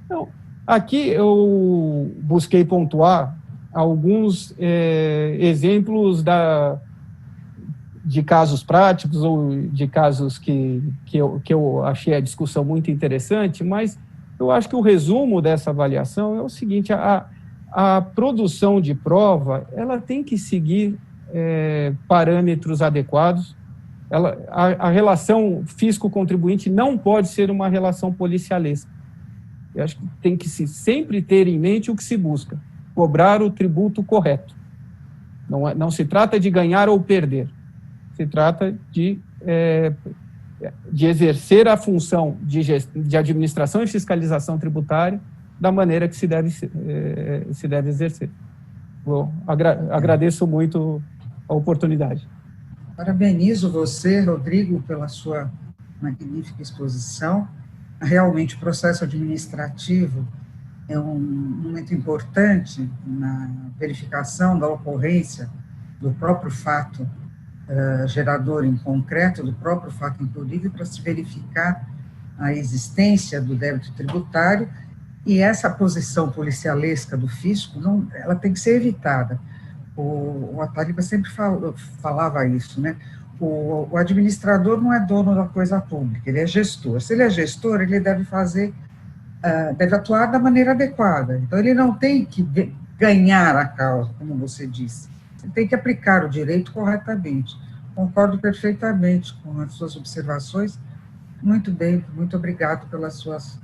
Então, aqui eu busquei pontuar alguns exemplos de casos práticos ou de casos que eu achei a discussão muito interessante, mas eu acho que o resumo dessa avaliação é o seguinte, a produção de prova, ela tem que seguir parâmetros adequados. A relação fisco-contribuinte não pode ser uma relação policialesca. Eu acho que tem que sempre ter em mente o que se busca, cobrar o tributo correto. Não se trata de ganhar ou perder, se trata de exercer a função de administração e fiscalização tributária da maneira que se deve exercer. Agradeço muito a oportunidade. Parabenizo você, Rodrigo, pela sua magnífica exposição. Realmente, o processo administrativo é um momento importante na verificação da ocorrência do próprio fato gerador em concreto, do próprio fato incorrido, para se verificar a existência do débito tributário, e essa posição policialesca do fisco, ela tem que ser evitada. O Ataliba sempre falava isso, né? O administrador não é dono da coisa pública, ele é gestor. Se ele é gestor, ele deve atuar da maneira adequada. Então, ele não tem que ganhar a causa, como você disse. Ele tem que aplicar o direito corretamente. Concordo perfeitamente com as suas observações. Muito bem, muito obrigado pelas suas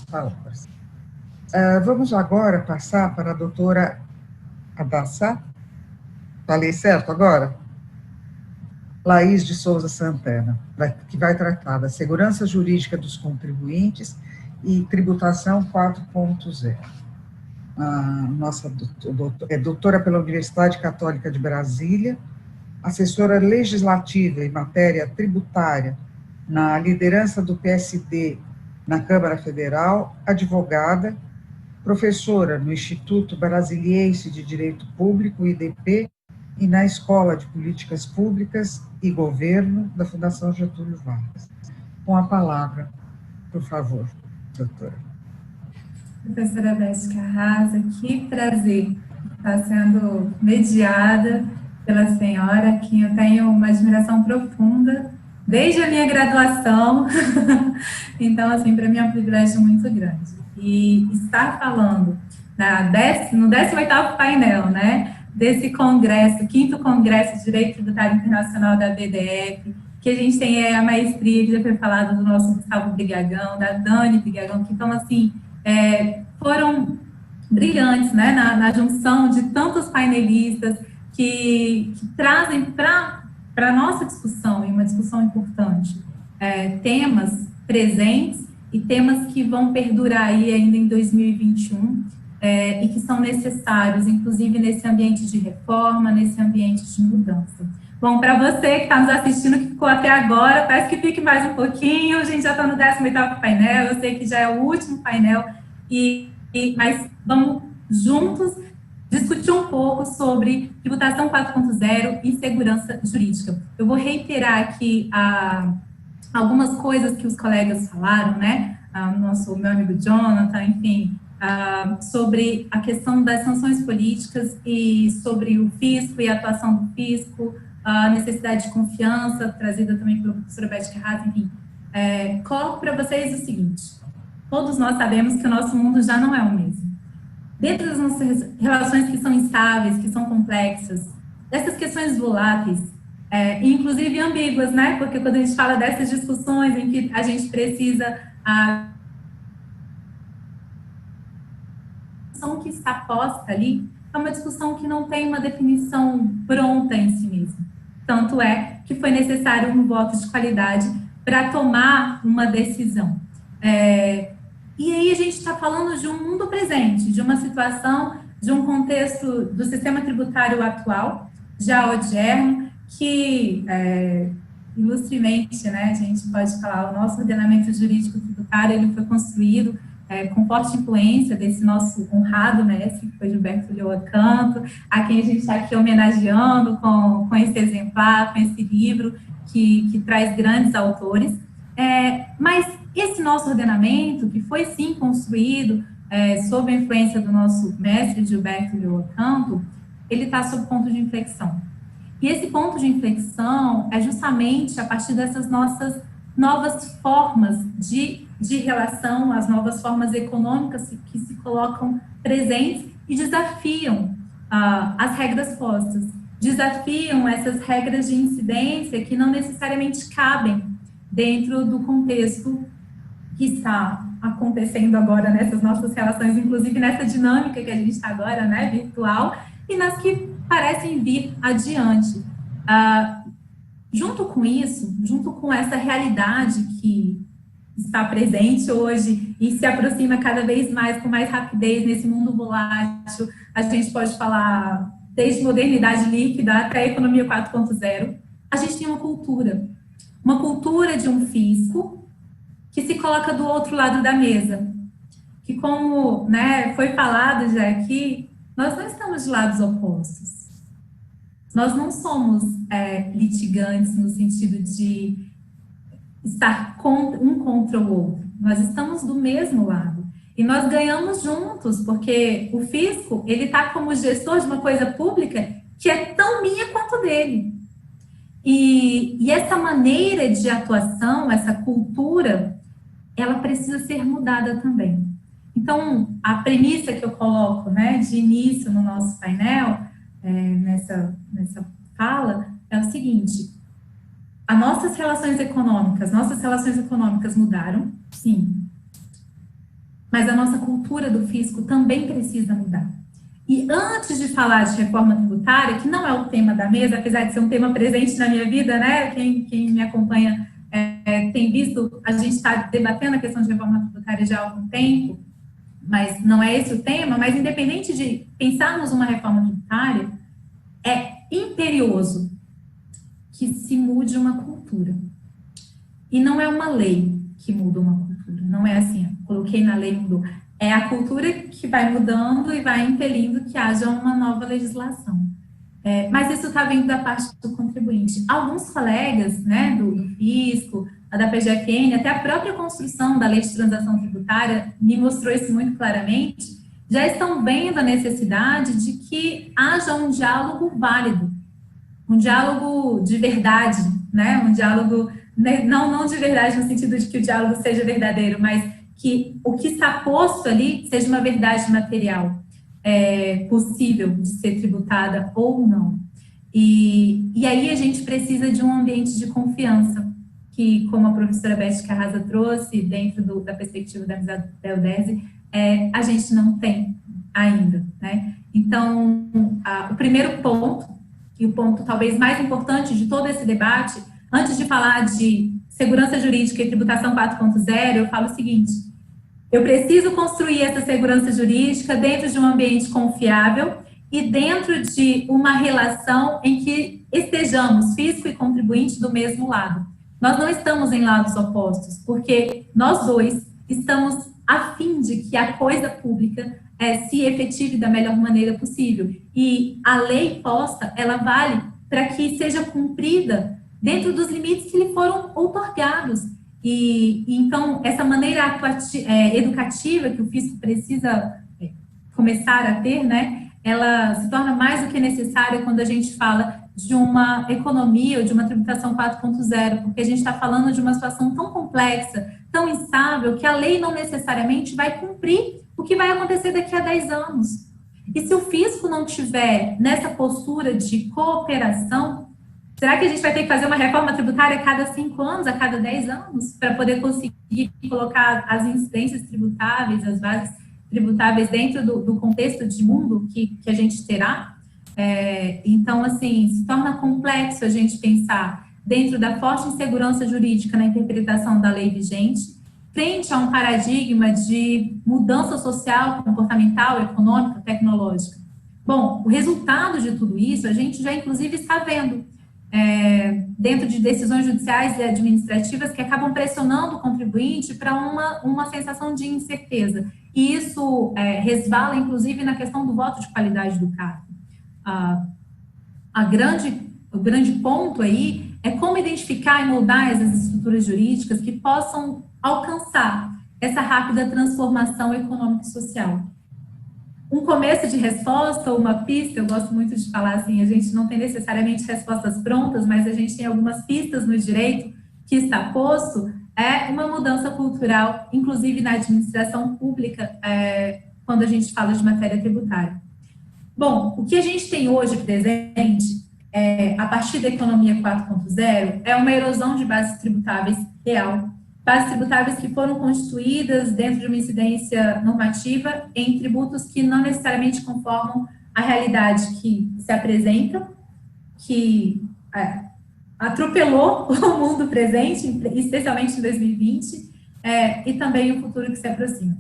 palavras. Vamos agora passar para a doutora Hadassah. Falei certo agora? Laís de Souza Santana, que vai tratar da segurança jurídica dos contribuintes e tributação 4.0. Nossa doutora pela Universidade Católica de Brasília, assessora legislativa em matéria tributária na liderança do PSD na Câmara Federal, advogada, professora no Instituto Brasiliense de Direito Público, IDP, e na Escola de Políticas Públicas e Governo da Fundação Getúlio Vargas. Com a palavra, por favor, doutora. Professora Beth Carrasa, que prazer estar sendo mediada pela senhora, que eu tenho uma admiração profunda desde a minha graduação. Então, assim, para mim é um privilégio muito grande. E estar falando no 18º painel, né, desse congresso, 5º Congresso de Direito Tributário Internacional da BDF, que a gente tem a maestria, que já foi falado, do nosso Gustavo Brigagão, da Dani Brigagão, que então, assim, foram brilhantes, né, na junção de tantos painelistas que trazem para a nossa discussão, e uma discussão importante, temas presentes e temas que vão perdurar aí ainda em 2021, e que são necessários, inclusive nesse ambiente de reforma, nesse ambiente de mudança. Bom, para você que está nos assistindo, que ficou até agora, peço que fique mais um pouquinho, a gente já está no 18º painel, eu sei que já é o último painel, mas vamos juntos discutir um pouco sobre tributação 4.0 e segurança jurídica. Eu vou reiterar aqui algumas coisas que os colegas falaram, né, meu amigo Jonathan, enfim, sobre a questão das sanções políticas e sobre o fisco e a atuação do fisco, a necessidade de confiança, trazida também pela professora Beth Carrasa, enfim. Coloco para vocês o seguinte: todos nós sabemos que o nosso mundo já não é o mesmo. Dentro das nossas relações que são instáveis, que são complexas, dessas questões voláteis, inclusive ambíguas, né? Porque quando a gente fala dessas discussões em que a gente precisa a discussão que está posta ali é uma discussão que não tem uma definição pronta em si mesma. Tanto é que foi necessário um voto de qualidade para tomar uma decisão. E aí a gente está falando de um mundo presente, de uma situação, de um contexto do sistema tributário atual, já odierno, que ilustremente, né, a gente pode falar, o nosso ordenamento jurídico tributário ele foi construído com forte influência desse nosso honrado mestre, que foi Gilberto Ulloa Canto, a quem a gente está aqui homenageando com esse exemplar, com esse livro, que traz grandes autores. Mas esse nosso ordenamento, que foi sim construído sob a influência do nosso mestre Gilberto Ulloa Canto, ele está sob ponto de inflexão. E esse ponto de inflexão é justamente a partir dessas nossas novas formas de relação, as novas formas econômicas que se colocam presentes e desafiam as regras postas, desafiam essas regras de incidência que não necessariamente cabem dentro do contexto que está acontecendo agora nessas nossas relações, inclusive nessa dinâmica que a gente está agora, né, virtual, e nas que parecem vir adiante. Junto com isso, junto com essa realidade que está presente hoje e se aproxima cada vez mais, com mais rapidez nesse mundo volátil, a gente pode falar desde modernidade líquida até a economia 4.0, a gente tem uma cultura de um fisco que se coloca do outro lado da mesa, que como, né, foi falado já aqui, nós não estamos de lados opostos. Nós não somos litigantes no sentido de estar um contra o outro. Nós estamos do mesmo lado. E nós ganhamos juntos, porque o fisco, ele está como gestor de uma coisa pública que é tão minha quanto dele. E essa maneira de atuação, essa cultura, ela precisa ser mudada também. Então, a premissa que eu coloco, né, de início no nosso painel, nessa fala, é o seguinte: nossas relações econômicas mudaram, sim, mas a nossa cultura do fisco também precisa mudar. E antes de falar de reforma tributária, que não é o tema da mesa, apesar de ser um tema presente na minha vida, né, quem me acompanha tem visto, a gente está debatendo a questão de reforma tributária já há algum tempo, mas não é esse o tema. Mas independente de pensarmos uma reforma tributária, é imperioso que se mude uma cultura. E não é uma lei que muda uma cultura, não é assim, coloquei na lei e mudou. É a cultura que vai mudando e vai impelindo que haja uma nova legislação. Mas isso está vindo da parte do contribuinte. Alguns colegas, né, do fisco, da PGFN, até a própria construção da lei de transação tributária me mostrou isso muito claramente, já estão vendo a necessidade de que haja um diálogo válido, um diálogo de verdade, né, um diálogo, não de verdade no sentido de que o diálogo seja verdadeiro, mas que o que está posto ali seja uma verdade material, possível de ser tributada ou não. E aí a gente precisa de um ambiente de confiança, que, como a professora Beth Carrasa trouxe, dentro da perspectiva da amizade da UDESE, a gente não tem ainda, né? Então, o primeiro ponto, e o ponto talvez mais importante de todo esse debate, antes de falar de segurança jurídica e tributação 4.0, eu falo o seguinte: eu preciso construir essa segurança jurídica dentro de um ambiente confiável e dentro de uma relação em que estejamos, fisco e contribuinte, do mesmo lado. Nós não estamos em lados opostos, porque nós dois estamos a fim de que a coisa pública se efetive da melhor maneira possível. E a lei posta, ela vale para que seja cumprida dentro dos limites que lhe foram outorgados. E então, essa maneira educativa que o fisco precisa começar a ter, né, ela se torna mais do que necessária quando a gente fala de uma economia ou de uma tributação 4.0, porque a gente está falando de uma situação tão complexa, tão instável, que a lei não necessariamente vai cumprir o que vai acontecer daqui a 10 anos. E se o fisco não tiver nessa postura de cooperação, será que a gente vai ter que fazer uma reforma tributária a cada 5 anos, a cada 10 anos, para poder conseguir colocar as incidências tributáveis, as bases tributáveis dentro do contexto de mundo que a gente terá? Então, assim, se torna complexo a gente pensar dentro da forte insegurança jurídica na interpretação da lei vigente, frente a um paradigma de mudança social, comportamental, econômica, tecnológica. Bom, o resultado de tudo isso, a gente já, inclusive, está vendo dentro de decisões judiciais e administrativas que acabam pressionando o contribuinte para uma sensação de incerteza. E isso resvala, inclusive, na questão do voto de qualidade do cargo. O grande ponto aí é como identificar e moldar essas estruturas jurídicas que possam alcançar essa rápida transformação econômica e social. Um começo de resposta, uma pista, eu gosto muito de falar assim, a gente não tem necessariamente respostas prontas, mas a gente tem algumas pistas no direito que está posto, é uma mudança cultural, inclusive na administração pública, quando a gente fala de matéria tributária. Bom, o que a gente tem hoje presente, a partir da economia 4.0, é uma erosão de bases tributáveis real, bases tributáveis que foram constituídas dentro de uma incidência normativa em tributos que não necessariamente conformam a realidade que se apresenta, que atropelou o mundo presente, especialmente em 2020, e também o futuro que se aproxima.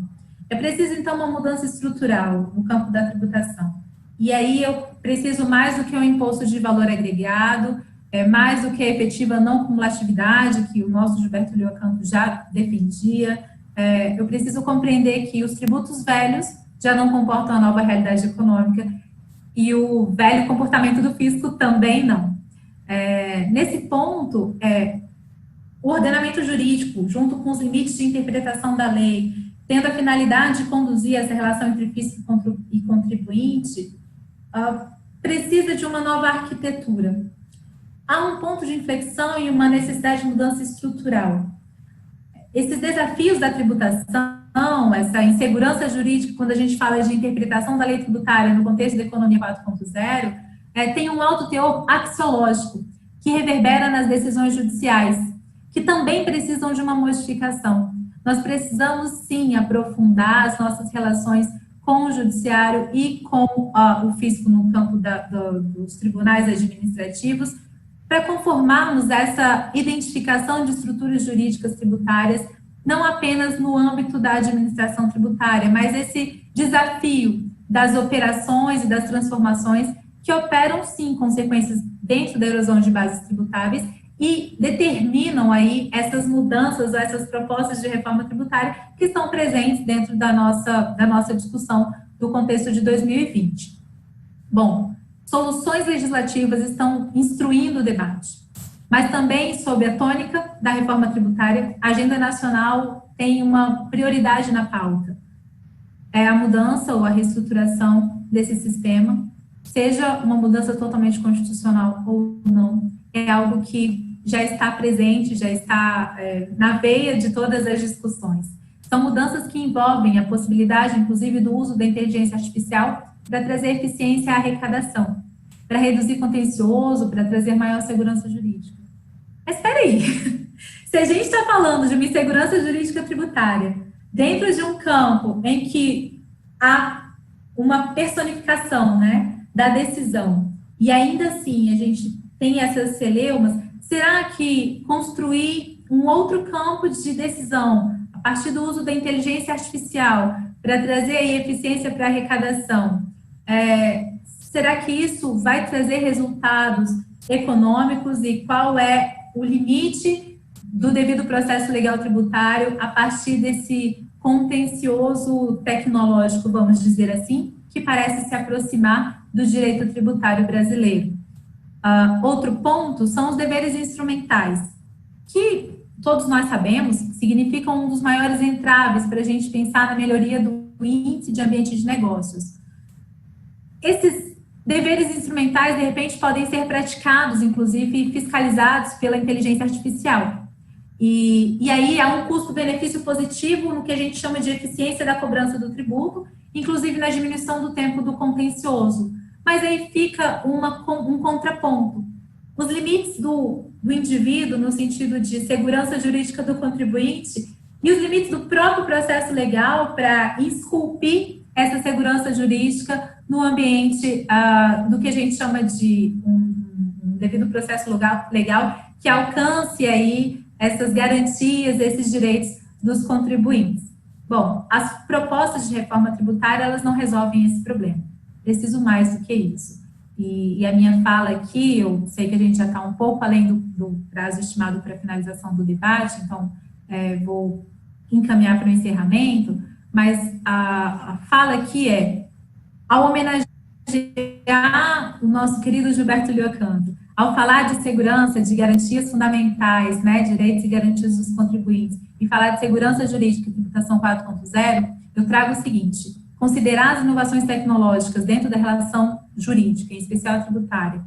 É preciso, então, uma mudança estrutural no campo da tributação. E aí eu preciso mais do que um imposto de valor agregado, mais do que a efetiva não cumulatividade, que o nosso Gilberto Leo Campos já defendia. Eu preciso compreender que os tributos velhos já não comportam a nova realidade econômica e o velho comportamento do fisco também não. Nesse ponto, o ordenamento jurídico, junto com os limites de interpretação da lei, tendo a finalidade de conduzir essa relação entre fisco e contribuinte, precisa de uma nova arquitetura. Há um ponto de inflexão e uma necessidade de mudança estrutural. Esses desafios da tributação, essa insegurança jurídica, quando a gente fala de interpretação da lei tributária no contexto da economia 4.0, tem um alto teor axiológico, que reverbera nas decisões judiciais, que também precisam de uma modificação. Nós precisamos, sim, aprofundar as nossas relações com o judiciário e com o fisco no campo dos tribunais administrativos, para conformarmos essa identificação de estruturas jurídicas tributárias, não apenas no âmbito da administração tributária, mas esse desafio das operações e das transformações que operam, sim, consequências dentro da erosão de bases tributáveis e determinam aí essas mudanças ou essas propostas de reforma tributária que estão presentes dentro da nossa discussão do contexto de 2020. Bom, soluções legislativas estão instruindo o debate, mas também, sob a tônica da reforma tributária, a agenda nacional tem uma prioridade na pauta. É a mudança ou a reestruturação desse sistema, seja uma mudança totalmente constitucional ou não, é algo que já está presente, já está na veia de todas as discussões. São mudanças que envolvem a possibilidade, inclusive, do uso da inteligência artificial para trazer eficiência à arrecadação, para reduzir contencioso, para trazer maior segurança jurídica. Mas espera aí, se a gente está falando de uma insegurança jurídica tributária dentro de um campo em que há uma personificação, né, da decisão, e ainda assim a gente tem essas celeumas, será que construir um outro campo de decisão a partir do uso da inteligência artificial para trazer aí eficiência para a arrecadação, será que isso vai trazer resultados econômicos e qual é o limite do devido processo legal tributário a partir desse contencioso tecnológico, vamos dizer assim, que parece se aproximar do direito tributário brasileiro? Outro ponto são os deveres instrumentais, que todos nós sabemos significam um dos maiores entraves para a gente pensar na melhoria do índice de ambiente de negócios. Esses deveres instrumentais, de repente, podem ser praticados, inclusive fiscalizados pela inteligência artificial. E aí há um custo-benefício positivo no que a gente chama de eficiência da cobrança do tributo, inclusive na diminuição do tempo do contencioso. Mas aí fica um contraponto. Os limites do indivíduo, no sentido de segurança jurídica do contribuinte, e os limites do próprio processo legal para esculpir essa segurança jurídica no ambiente do que a gente chama de um devido processo legal que alcance aí essas garantias, esses direitos dos contribuintes. Bom, as propostas de reforma tributária, elas não resolvem esse problema. Preciso mais do que isso. E a minha fala aqui, eu sei que a gente já está um pouco além do prazo estimado para a finalização do debate, então vou encaminhar para o encerramento, mas a fala aqui ao homenagear o nosso querido Gilberto Leocando, ao falar de segurança, de garantias fundamentais, né, direitos e garantias dos contribuintes, e falar de segurança jurídica e tributação 4.0, eu trago o seguinte: considerar as inovações tecnológicas dentro da relação jurídica, em especial a tributária,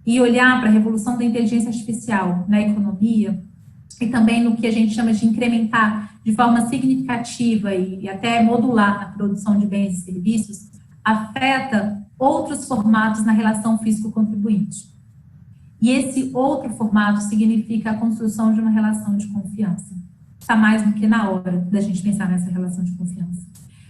e olhar para a revolução da inteligência artificial na economia, e também no que a gente chama de incrementar de forma significativa e até modular na produção de bens e serviços, afeta outros formatos na relação fisco-contribuinte. E esse outro formato significa a construção de uma relação de confiança. Está mais do que na hora da gente pensar nessa relação de confiança.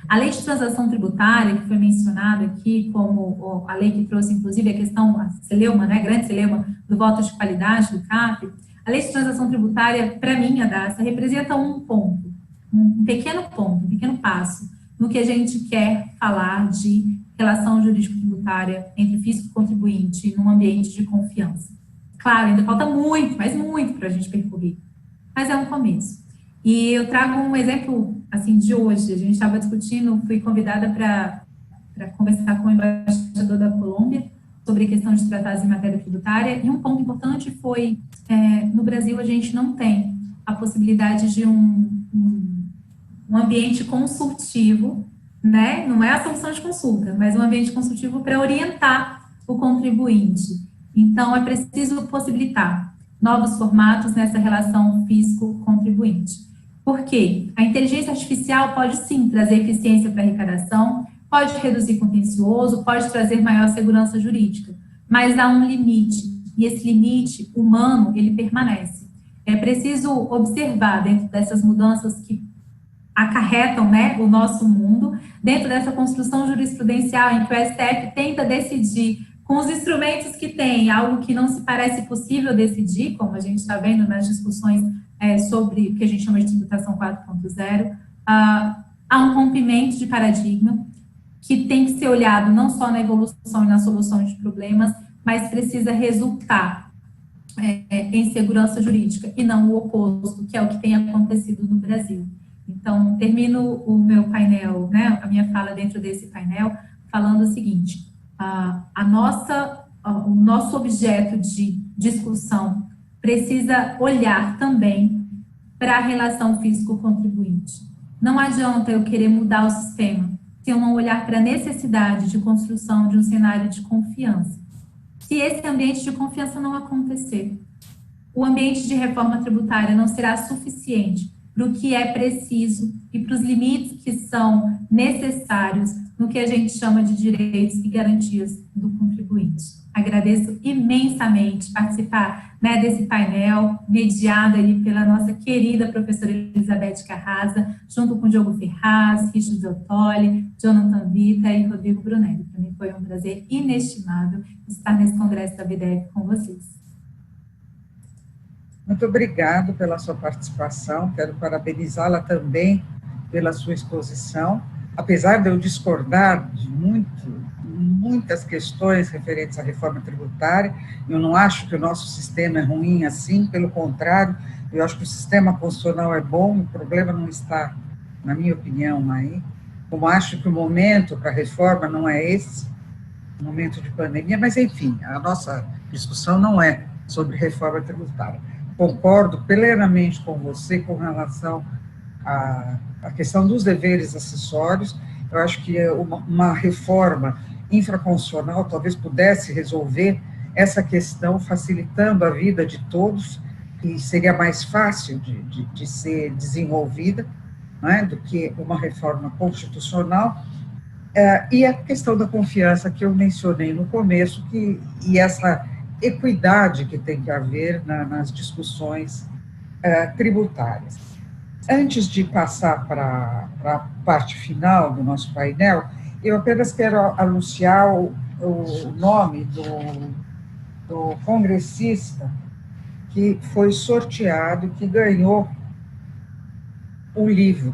A lei de transação tributária, que foi mencionada aqui como a lei que trouxe, inclusive, a questão, a celeuma, né, grande celeuma do voto de qualidade do CAP, a lei de transação tributária, para mim, a DASA, representa um ponto, um pequeno ponto, um pequeno passo, no que a gente quer falar de relação jurídico-tributária entre fisco e contribuinte num ambiente de confiança. Claro, ainda falta muito, mas muito para a gente percorrer, mas é um começo. E eu trago um exemplo, assim, de hoje. A gente estava discutindo, fui convidada para conversar com o embaixador da Colômbia sobre a questão de tratados em matéria tributária, e um ponto importante foi, no Brasil a gente não tem a possibilidade de um ambiente consultivo, né? Não é a solução de consulta, mas um ambiente consultivo para orientar o contribuinte. Então, é preciso possibilitar novos formatos nessa relação fisco-contribuinte. Por quê? A inteligência artificial pode, sim, trazer eficiência para a arrecadação, pode reduzir contencioso, pode trazer maior segurança jurídica, mas há um limite, e esse limite humano, ele permanece. É preciso observar, dentro dessas mudanças que acarretam, né, o nosso mundo, dentro dessa construção jurisprudencial em que o STF tenta decidir com os instrumentos que tem, algo que não se parece possível decidir, como a gente está vendo nas discussões sobre o que a gente chama de tributação 4.0, há um rompimento de paradigma que tem que ser olhado não só na evolução e na solução de problemas, mas precisa resultar em segurança jurídica, e não o oposto, que é o que tem acontecido no Brasil. Então, termino o meu painel, né, a minha fala dentro desse painel, falando o seguinte: o nosso objeto de discussão precisa olhar também para a relação fisco-contribuinte. Não adianta eu querer mudar o sistema se eu não olhar para a necessidade de construção de um cenário de confiança. Se esse ambiente de confiança não acontecer, o ambiente de reforma tributária não será suficiente para o que é preciso e para os limites que são necessários no que a gente chama de direitos e garantias do contribuinte. Agradeço imensamente participar, né, desse painel, mediado ali pela nossa querida professora Elizabeth Carrasa, junto com Diogo Ferraz, Richard Ottoli, Jonathan Vita e Rodrigo Brunelli. Para mim foi um prazer inestimável estar nesse congresso da BDF com vocês. Muito obrigado pela sua participação, quero parabenizá-la também pela sua exposição, apesar de eu discordar de muitas questões referentes à reforma tributária. Eu não acho que o nosso sistema é ruim assim, pelo contrário, eu acho que o sistema constitucional é bom, o problema não está, na minha opinião, aí. Como acho que o momento para a reforma não é esse, o momento de pandemia, mas, enfim, a nossa discussão não é sobre reforma tributária. Concordo plenamente com você com relação à questão dos deveres acessórios. Eu acho que uma reforma infraconstitucional talvez pudesse resolver essa questão, facilitando a vida de todos, e seria mais fácil de ser desenvolvida, né, do que uma reforma constitucional, e a questão da confiança que eu mencionei no começo, e essa equidade que tem que haver nas discussões tributárias. Antes de passar para a parte final do nosso painel, eu apenas quero anunciar o nome do congressista que foi sorteado, que ganhou o livro.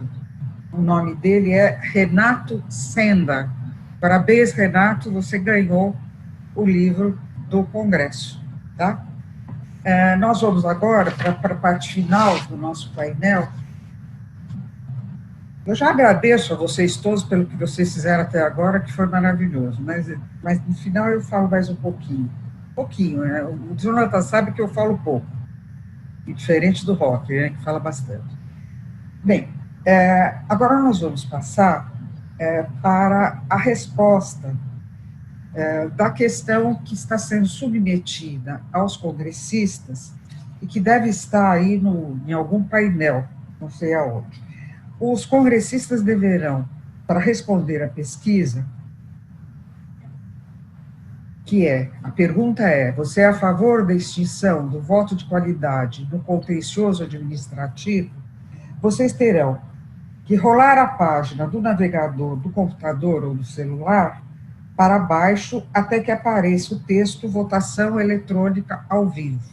O nome dele é Renato Senda. Parabéns, Renato, você ganhou o livro do Congresso, tá? Nós vamos agora para a parte final do nosso painel. Eu já agradeço a vocês todos pelo que vocês fizeram até agora, que foi maravilhoso, mas no final eu falo mais um pouquinho. Né? O Jonathan sabe que eu falo pouco, e diferente do Rock, né, que fala bastante. Bem, agora nós vamos passar para a resposta da questão que está sendo submetida aos congressistas e que deve estar aí em algum painel, não sei aonde. Os congressistas deverão, para responder à pesquisa, a pergunta é: você é a favor da extinção do voto de qualidade no contencioso administrativo? Vocês terão que rolar a página do navegador do computador ou do celular para baixo até que apareça o texto votação eletrônica ao vivo.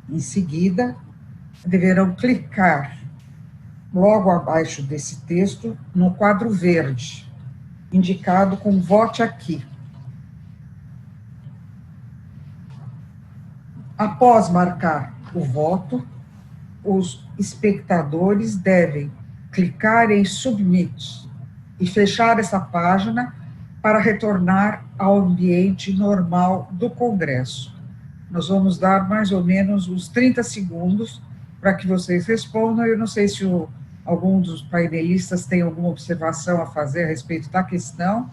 Em seguida, deverão clicar logo abaixo desse texto no quadro verde, indicado com vote aqui. Após marcar o voto, os espectadores devem clicar em Submit e fechar essa página para retornar ao ambiente normal do Congresso. Nós vamos dar mais ou menos uns 30 segundos para que vocês respondam. Eu não sei se algum dos painelistas tem alguma observação a fazer a respeito da questão.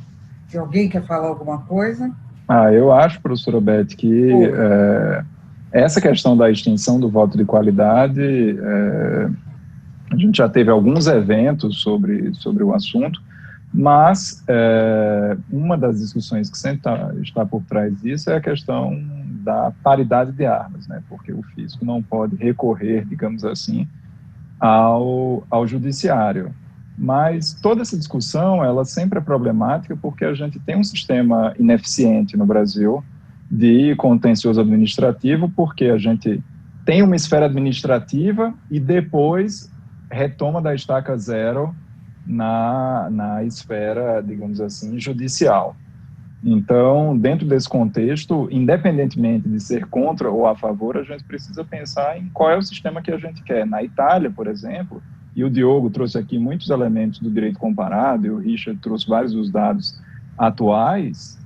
Se alguém quer falar alguma coisa. Eu acho, professora Beth, que essa questão da extinção do voto de qualidade, a gente já teve alguns eventos sobre o assunto, mas uma das discussões que sempre está por trás disso é a questão da paridade de armas, né? Porque o fisco não pode recorrer, digamos assim, ao judiciário. Mas toda essa discussão, ela sempre é problemática porque a gente tem um sistema ineficiente no Brasil de contencioso administrativo, porque a gente tem uma esfera administrativa e depois retoma da estaca zero na esfera, digamos assim, judicial. Então, dentro desse contexto, independentemente de ser contra ou a favor, a gente precisa pensar em qual é o sistema que a gente quer. Na Itália, por exemplo, e o Diogo trouxe aqui muitos elementos do direito comparado, e o Richard trouxe vários dos dados atuais,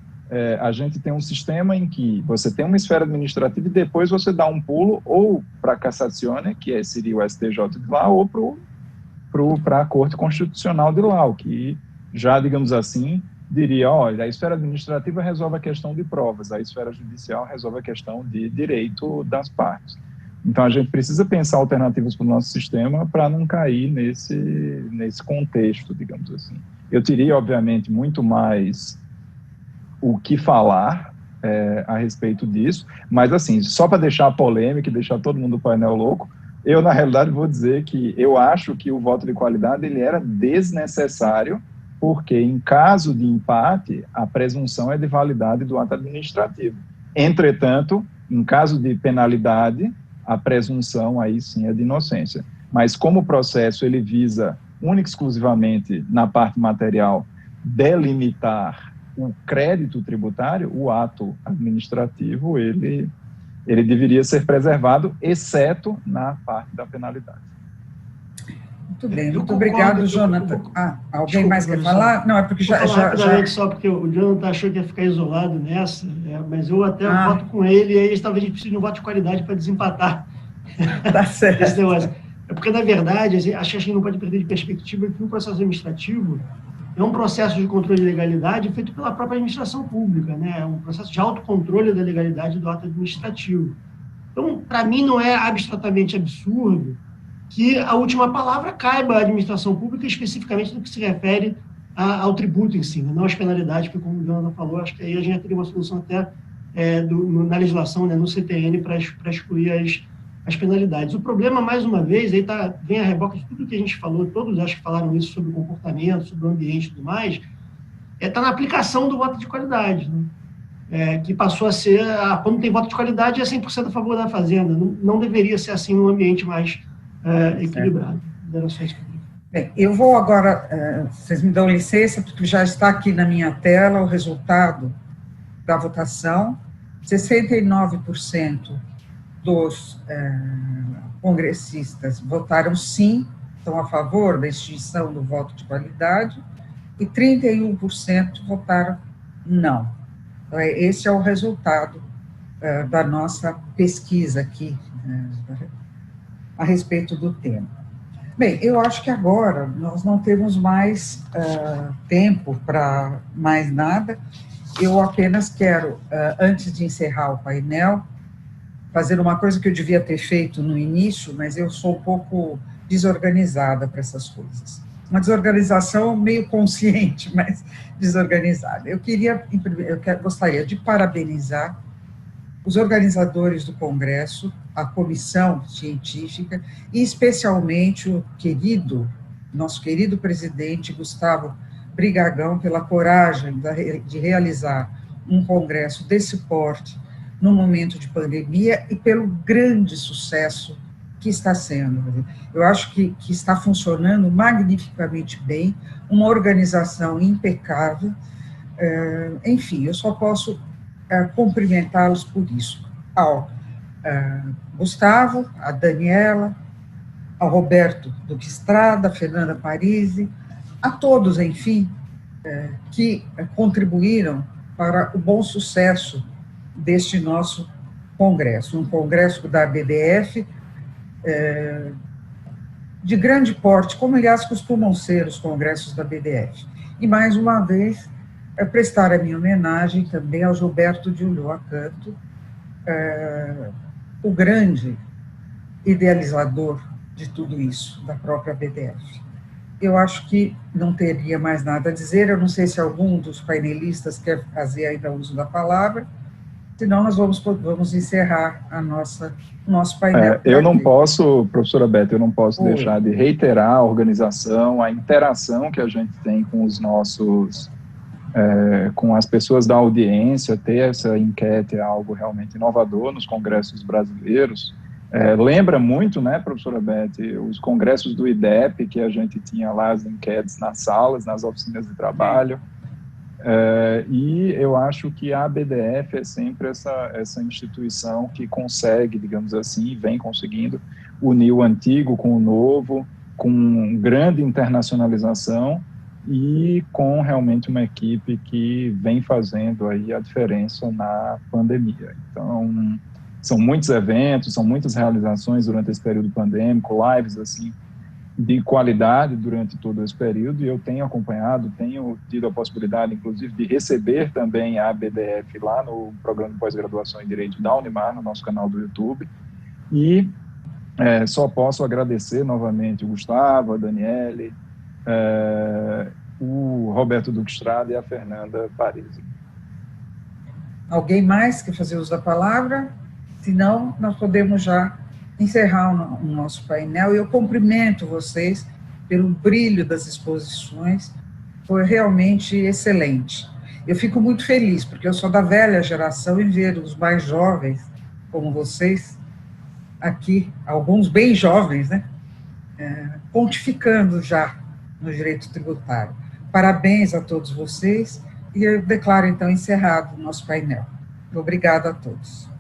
a gente tem um sistema em que você tem uma esfera administrativa e depois você dá um pulo ou para a Cassazione, que seria o STJ de lá, ou para a Corte Constitucional de lá, o que já, digamos assim, diria, olha, a esfera administrativa resolve a questão de provas, a esfera judicial resolve a questão de direito das partes. Então, a gente precisa pensar alternativas para o nosso sistema para não cair nesse contexto, digamos assim. Eu teria, obviamente, muito mais o que falar a respeito disso, mas, assim, só para deixar a polêmica e deixar todo mundo do painel louco, eu, na realidade, vou dizer que eu acho que o voto de qualidade ele era desnecessário, porque, em caso de empate, a presunção é de validade do ato administrativo. Entretanto, em caso de penalidade, a presunção aí sim é de inocência. Mas como o processo ele visa única e exclusivamente na parte material delimitar o crédito tributário, o ato administrativo ele deveria ser preservado, exceto na parte da penalidade. Muito bem, muito obrigado, Jonathan. Alguém desculpa, mais quer falar? Não, é porque já... Só porque o Jonathan achou que ia ficar isolado nessa, mas eu até voto com ele, e aí talvez a gente precise de um voto de qualidade para desempatar. Tá certo. Esse negócio. É porque, na verdade, acho que a gente não pode perder de perspectiva que o processo administrativo é um processo de controle de legalidade feito pela própria administração pública, né? É um processo de autocontrole da legalidade do ato administrativo. Então, para mim, não é abstratamente absurdo que a última palavra caiba à administração pública, especificamente no que se refere ao tributo em si, não às penalidades, porque, como o Jonathan falou, acho que aí a gente já teria uma solução até na legislação, né, no CTN, para excluir as penalidades. O problema, mais uma vez, aí vem a reboca de tudo que a gente falou, todos acho que falaram isso sobre o comportamento, sobre o ambiente e tudo mais, está na aplicação do voto de qualidade, né? Que passou a ser, quando tem voto de qualidade, é 100% a favor da Fazenda. Não deveria ser assim num ambiente mais equilibrado. Bem, eu vou agora, vocês me dão licença, porque já está aqui na minha tela o resultado da votação. 69% dos congressistas votaram sim, estão a favor da extinção do voto de qualidade, e 31% votaram não. Então, esse é o resultado da nossa pesquisa aqui a respeito do tema. Bem, eu acho que agora nós não temos mais tempo para mais nada. Eu apenas quero, antes de encerrar o painel, fazer uma coisa que eu devia ter feito no início, mas eu sou um pouco desorganizada para essas coisas. Uma desorganização meio consciente, mas desorganizada. Eu gostaria de parabenizar os organizadores do Congresso, a comissão científica, e especialmente o nosso querido presidente Gustavo Brigagão, pela coragem de realizar um congresso desse porte no momento de pandemia e pelo grande sucesso que está sendo. Eu acho que está funcionando magnificamente bem, uma organização impecável. Enfim, eu só posso cumprimentá-los por isso. Ao Gustavo, a Daniela, ao Roberto Duque Estrada, a Fernanda Parisi, a todos, enfim, que contribuíram para o bom sucesso deste nosso congresso, um congresso da BDF de grande porte, como, aliás, costumam ser os congressos da BDF. E, mais uma vez, prestar a minha homenagem também ao Gilberto de Ulloa Canto, o grande idealizador de tudo isso, da própria BDF. Eu acho que não teria mais nada a dizer, eu não sei se algum dos painelistas quer fazer ainda uso da palavra, senão nós vamos encerrar o nosso painel. Eu não posso, professora Beth, eu não posso deixar de reiterar a organização, a interação que a gente tem com os nossos, com as pessoas da audiência. Ter essa enquete é algo realmente inovador nos congressos brasileiros. Lembra muito, né, professora Beth, os congressos do IDEP, que a gente tinha lá as enquetes nas salas, nas oficinas de trabalho. E eu acho que a BDF é sempre essa instituição que consegue, digamos assim, vem conseguindo unir o antigo com o novo, com grande internacionalização e com realmente uma equipe que vem fazendo aí a diferença na pandemia. Então, são muitos eventos, são muitas realizações durante esse período pandêmico, lives assim, de qualidade durante todo esse período, e eu tenho acompanhado, tenho tido a possibilidade, inclusive, de receber também a BDF lá no programa de pós-graduação em Direito da Unimar, no nosso canal do YouTube, e só posso agradecer novamente o Gustavo, a Daniele, o Roberto Duque Estrada e a Fernanda Parisi. Alguém mais quer fazer uso da palavra? Se não, nós podemos já encerrar o nosso painel. Eu cumprimento vocês pelo brilho das exposições, foi realmente excelente. Eu fico muito feliz, porque eu sou da velha geração, e ver os mais jovens, como vocês, aqui, alguns bem jovens, né, pontificando já no direito tributário. Parabéns a todos vocês, e eu declaro, então, encerrado o nosso painel. Obrigada a todos.